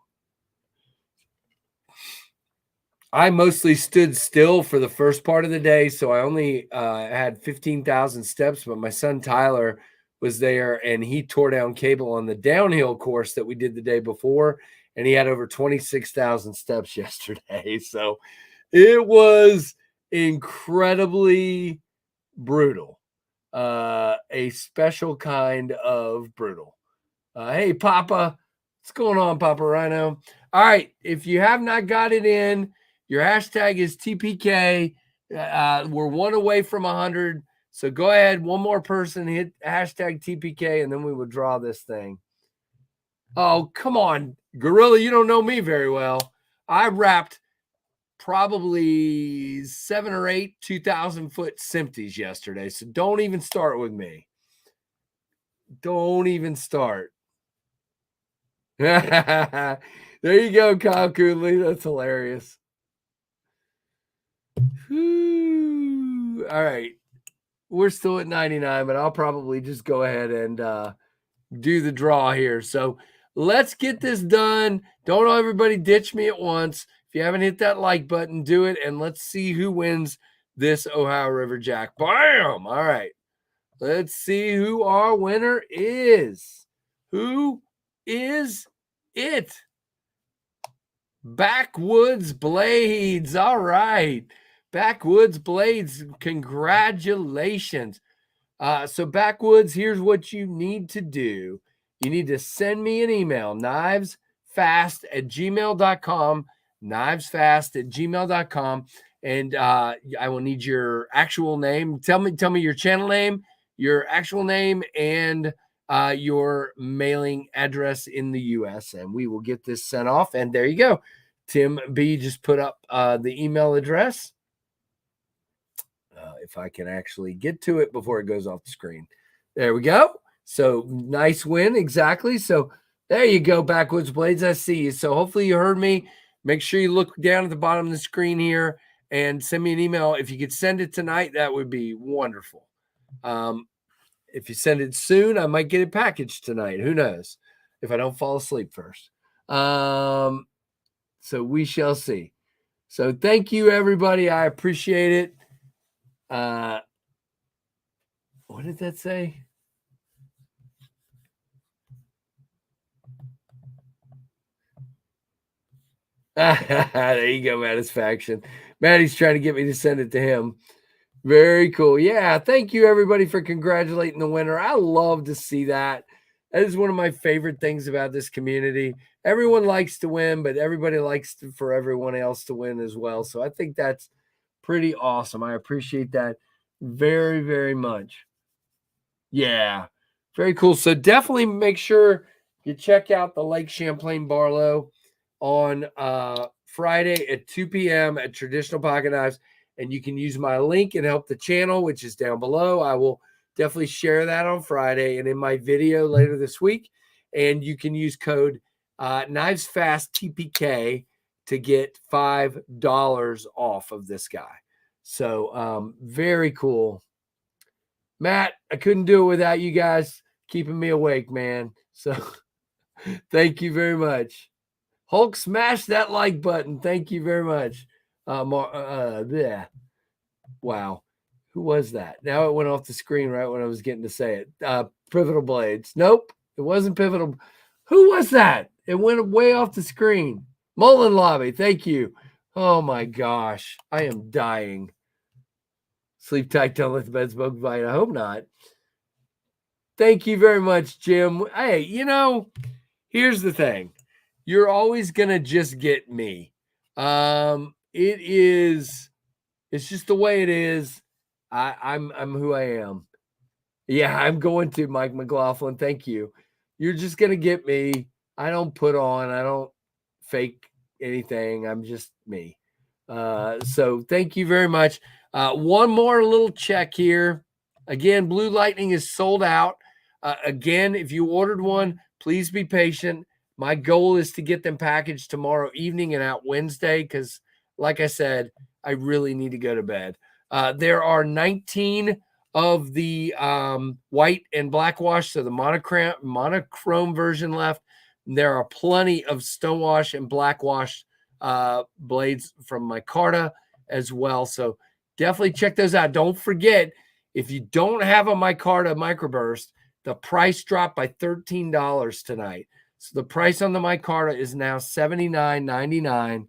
I mostly stood still for the first part of the day, so I only had 15,000 steps, but my son Tyler was there, and he tore down cable on the downhill course that we did the day before, and he had over 26,000 steps yesterday. So it was incredibly brutal, a special kind of brutal. Hey, Papa, what's going on, Papa Rhino? All right, if you have not got it in, your hashtag is TPK. We're 1 away from 100. So go ahead, one more person, hit hashtag TPK, and then we will draw this thing. Oh, come on, Gorilla, you don't know me very well. I wrapped probably 7 or 8 2,000-foot Simpties yesterday, so don't even start with me. Don't even start. There you go, Kyle Cooley. That's hilarious. Whew. All right. We're still at 99, but I'll probably just go ahead and do the draw here. So let's get this done. Don't everybody ditch me at once. If you haven't hit that like button, do it. And let's see who wins this Ohio River Jack. Bam! All right. Let's see who our winner is. Who is it? Backwoods Blades. All right. Backwoods Blades. Congratulations. So Backwoods, here's what you need to do. You need to send me an email, knivesfast@gmail.com, knivesfast@gmail.com. And I will need your actual name. Tell me your channel name, your actual name, and your mailing address in the US, and we will get this sent off. And there you go. Tim B just put up the email address. If I can actually get to it before it goes off the screen. There we go. So nice win. Exactly. So there you go, Backwoods Blades. I see you. So hopefully you heard me. Make sure you look down at the bottom of the screen here and send me an email. If you could send it tonight, that would be wonderful. If you send it soon, I might get it packaged tonight. Who knows? If I don't fall asleep first. So we shall see. So thank you, everybody. I appreciate it. What did that say? There you go, Satisfaction. Maddie's trying to get me to send it to him. Very cool. Yeah, thank you, everybody, for congratulating the winner. I love to see that. That is one of my favorite things about this community. Everyone likes to win, but everybody likes for everyone else to win as well. So I think that's pretty awesome. I appreciate that very, very much. Yeah, very cool. So definitely make sure you check out the Lake Champlain Barlow on Friday at 2 p.m. at Traditional Pocket Knives. And you can use my link and help the channel, which is down below. I will definitely share that on Friday and in my video later this week. And you can use code KnivesFastTPK to get $5 off of this guy. So very cool. Matt, I couldn't do it without you guys keeping me awake, man. So thank you very much. Hulk, smash that like button. Thank you very much. Yeah. Wow. Who was that? Now it went off the screen right when I was getting to say it. Pivotal Blades. Nope, it wasn't Pivotal. Who was that? It went way off the screen. Mullen Lobby. Thank you. Oh my gosh. I am dying. Sleep tight, don't let the bed smoke bite. I hope not. Thank you very much, Jim. Hey, here's the thing. You're always gonna just get me. It's just the way it is. I'm who I am. Yeah, I'm going to Mike McLaughlin. Thank you. You're just gonna get me. I don't put on, I don't fake anything. I'm just me. So thank you very much. One more little check here. Again, Blue Lightning is sold out. Again, if you ordered one, please be patient. My goal is to get them packaged tomorrow evening and out Wednesday because, like I said, I really need to go to bed. There are 19 of the white and black wash, so the monochrome version left. There are plenty of stonewash and black wash blades from micarta as well. So definitely check those out. Don't forget, if you don't have a micarta microburst, the price dropped by $13 tonight. So the price on the micarta is now $79.99.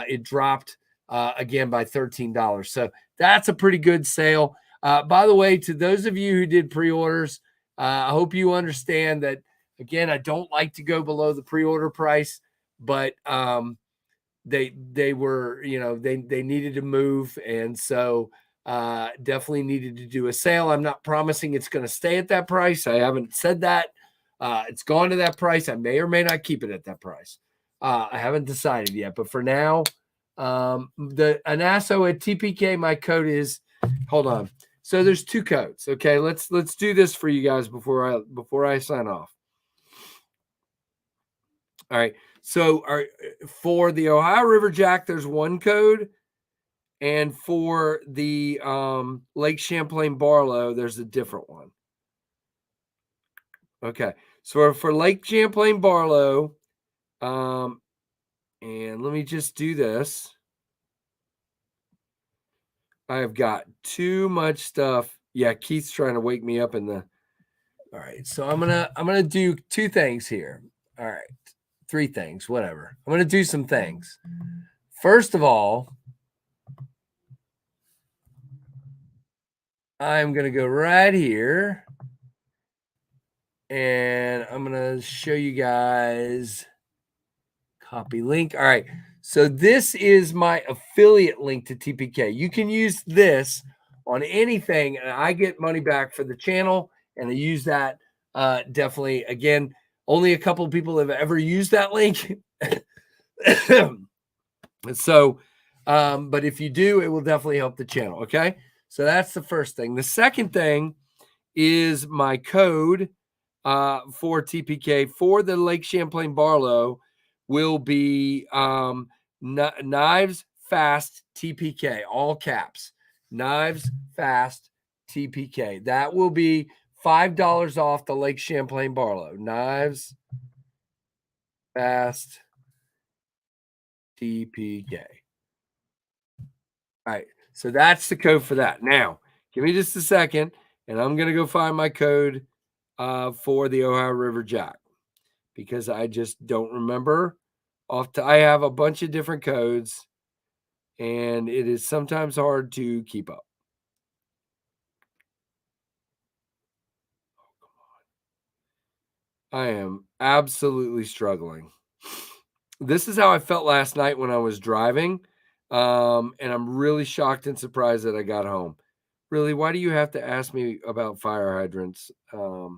It dropped again by $13. So that's a pretty good sale. By the way, to those of you who did pre-orders, I hope you understand that, again, I don't like to go below the pre-order price, but they were, they needed to move. And so definitely needed to do a sale. I'm not promising it's going to stay at that price. I haven't said that. It's gone to that price. I may or may not keep it at that price. I haven't decided yet, but for now, the Anaso at TPK, my code is, hold on. So there's 2 codes. Okay, let's do this for you guys before I sign off. All right. So for the Ohio River Jack, there's 1 code, and for the Lake Champlain Barlow, there's a different one. Okay. So for Lake Champlain Barlow, and let me just do this. I have got too much stuff. Yeah, Keith's trying to wake me up in the. All right, so I'm gonna do 2 things here. All right, 3 things, whatever. I'm gonna do some things. First of all, I'm gonna go right here, and I'm gonna show you guys. Copy link. All right. So this is my affiliate link to TPK. You can use this on anything, and I get money back for the channel, and I use that definitely. Again, only a couple of people have ever used that link. So, but if you do, it will definitely help the channel. Okay. So that's the first thing. The second thing is my code for TPK for the Lake Champlain Barlow will be Knives Fast TPK, all caps. Knives Fast TPK. That will be $5 off the Lake Champlain Barlow. Knives Fast TPK. All right. So that's the code for that. Now, give me just a second, and I'm going to go find my code for the Ohio River Jack, because I just don't remember. I have a bunch of different codes, and it is sometimes hard to keep up. I am absolutely struggling. This is how I felt last night when I was driving, and I'm really shocked and surprised that I got home. Really, why do you have to ask me about fire hydrants to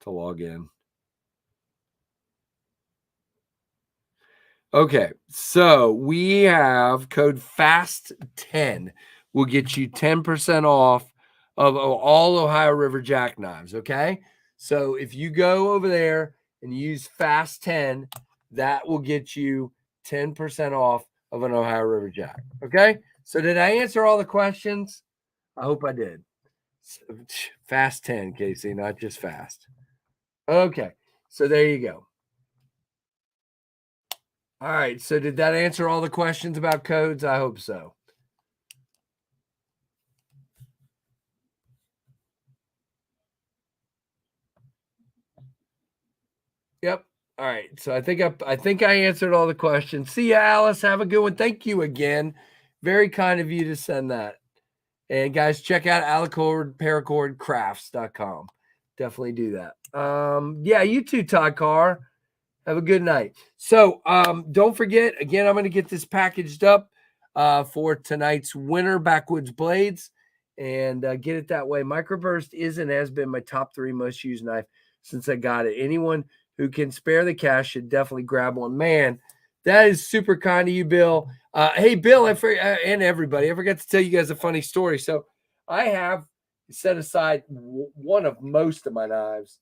log in? Okay, so we have code FAST10 will get you 10% off of all Ohio River jackknives. Okay, so if you go over there and use FAST10, that will get you 10% off of an Ohio River jack. Okay, so did I answer all the questions? I hope I did. FAST10, Casey, not just fast. Okay, so there you go. All right. So did that answer all the questions about codes? I hope so. Yep. All right. So I think I answered all the questions. See ya, Alice. Have a good one. Thank you again. Very kind of you to send that. And guys, check out alicordparacordcrafts.com. Definitely do that. Yeah, you too, Todd Carr. Have a good night. So don't forget, again, I'm going to get this packaged up for tonight's winner, Backwoods Blades, and get it that way. Microburst is and has been my top 3 most used knife since I got it. Anyone who can spare the cash should definitely grab one. Man, that is super kind of you, Bill. Hey, Bill, and everybody, I forgot to tell you guys a funny story. So I have set aside one of most of my knives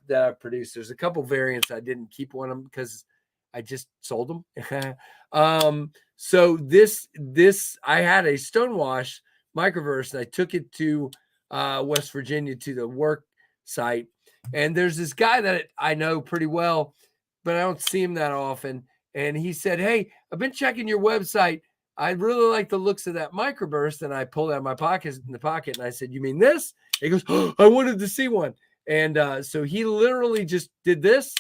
that I've produced. There's a couple variants I didn't keep one of them because I just sold them. So this I had a Stonewash Microburst, and I took it to West Virginia to the work site. And there's this guy that I know pretty well, but I don't see him that often. And he said, "Hey, I've been checking your website. I really like the looks of that Microburst." And I pulled out my pocket, and I said, "You mean this?" He goes, "Oh, I wanted to see one." And so he literally just did this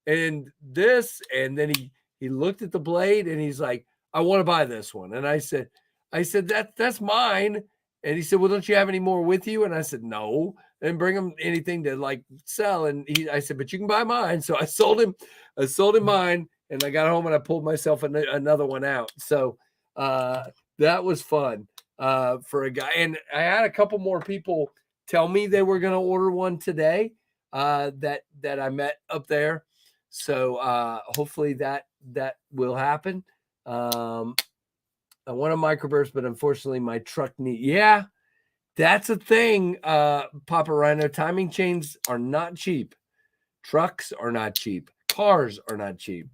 and this, and then he looked at the blade and he's like, "I want to buy this one." And I said, that's mine. And he said, "Well, don't you have any more with you?" And I said, "No." And bring him anything to like sell. And I said, "But you can buy mine." So I sold him mine, and I got home and I pulled myself another one out. So that was fun for a guy. And I had a couple more people tell me they were going to order one today that I met up there. So hopefully that will happen. I want a Microburst, but unfortunately my truck That's a thing, Papa Rhino. Timing chains are not cheap. Trucks are not cheap. Cars are not cheap.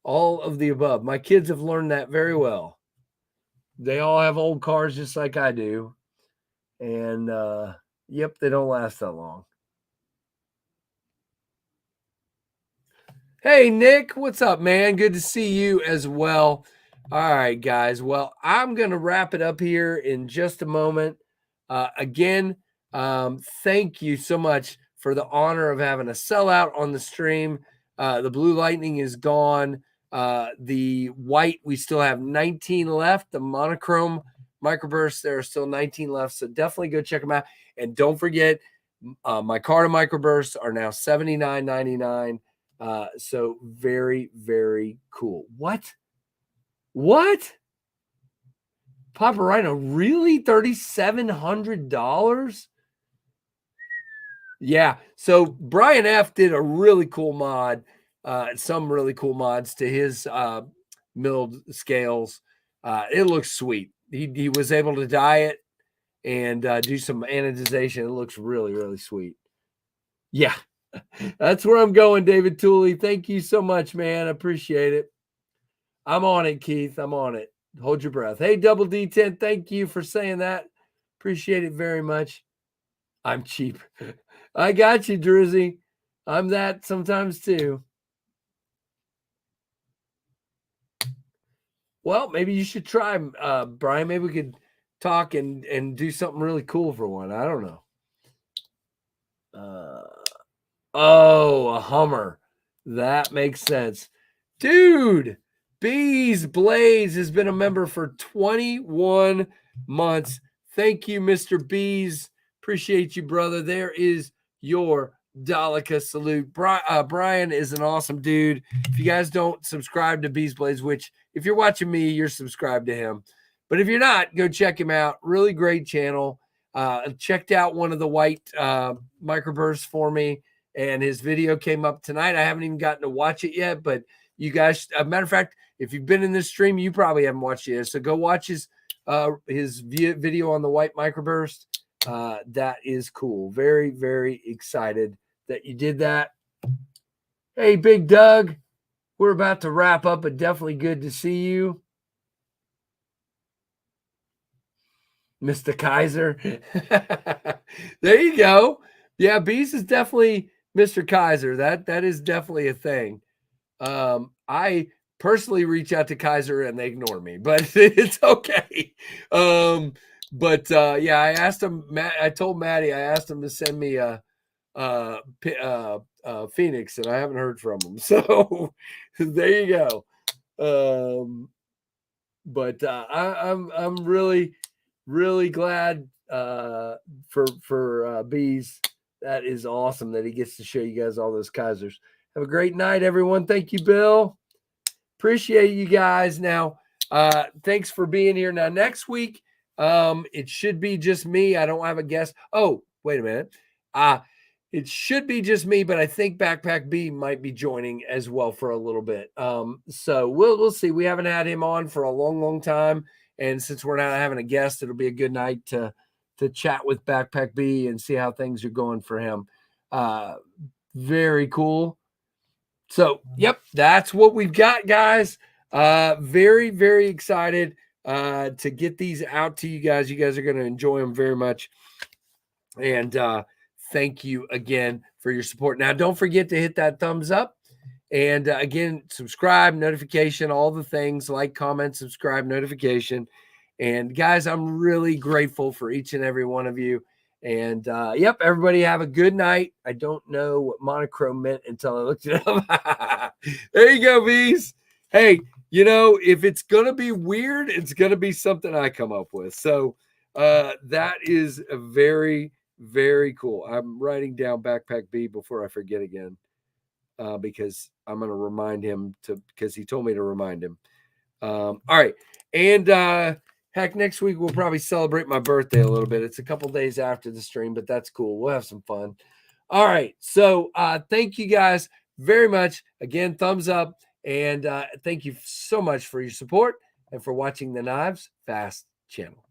All of the above. My kids have learned that very well. They all have old cars just like I do. And, yep, they don't last that long. Hey, Nick, what's up, man? Good to see you as well. All right, guys. Well, I'm going to wrap it up here in just a moment. Again, thank you so much for the honor of having a sellout on the stream. The Blue Lightning is gone. The white, we still have 19 left. The monochrome microburst, there are still 19 left. So definitely go check them out. And don't forget, my Carta microbursts are now $79.99. So very, very cool. What? Papa Rhino, really? $3,700? Yeah. So Brian F did a really cool mod, some really cool mods to his milled scales. It looks sweet. He was able to dye it and do some anodization. It looks really, really sweet. Yeah. That's where I'm going, David Tooley. Thank you so much, man. I appreciate it. I'm on it, Keith. I'm on it. Hold your breath. Hey, Double D10, thank you for saying that. Appreciate it very much. I'm cheap. I got you, Drizzy. I'm that sometimes too. Well, maybe you should try, Brian. Maybe we could talk and do something really cool for one. I don't know. Oh, a Hummer. That makes sense. Dude, Bees Blaze has been a member for 21 months. Thank you, Mr. Bees. Appreciate you, brother. There is your Daleka salute. Brian is an awesome dude. If you guys don't subscribe to Bees Blaze, which if you're watching me, you're subscribed to him. But if you're not, go check him out. Really great channel. Checked out one of the white microbursts for me, and his video came up tonight. I haven't even gotten to watch it yet, but you guys, a matter of fact, if you've been in this stream, you probably haven't watched it yet. So go watch his video on the white microburst. That is cool. Very, very excited that you did that. Hey, Big Doug, we're about to wrap up, but definitely good to see you. Mr. Kaiser. There you go. Yeah, Beast is definitely Mr. Kaiser. That is definitely a thing. I personally reach out to Kaiser and they ignore me, but it's okay. Yeah, I asked him, I told Maddie, I asked him to send me a Phoenix, and I haven't heard from him. So there you go. I'm really glad for Bees. That is awesome that he gets to show you guys all those Kaisers. Have a great night, everyone. Thank you, Bill. Appreciate you guys. Now, thanks for being here. Now, next week, it should be just me. I don't have a guest. Oh, wait a minute. It should be just me, but I think Backpack B might be joining as well for a little bit. So we'll see. We haven't had him on for a long time. And since we're not having a guest, it'll be a good night to chat with Backpack B and see how things are going for him. Very cool. So, yep, that's what we've got, guys. Very, very excited to get these out to you guys. You guys are going to enjoy them very much. And thank you again for your support. Now, don't forget to hit that thumbs up. And again, subscribe, notification, all the things, like, comment, subscribe, notification. And guys, I'm really grateful for each and every one of you. And yep, everybody have a good night. I don't know what monochrome meant until I looked it up. There you go, Bees. Hey, you know, if it's going to be weird, it's going to be something I come up with. So that is a very, very cool. I'm writing down Backpack B before I forget again. Because I'm going to remind him because he told me to remind him. All right. And heck, next week we'll probably celebrate my birthday a little bit. It's a couple days after the stream, but that's cool. We'll have some fun. All right. So thank you guys very much. Again, thumbs up. And thank you so much for your support and for watching the Knives Fast channel.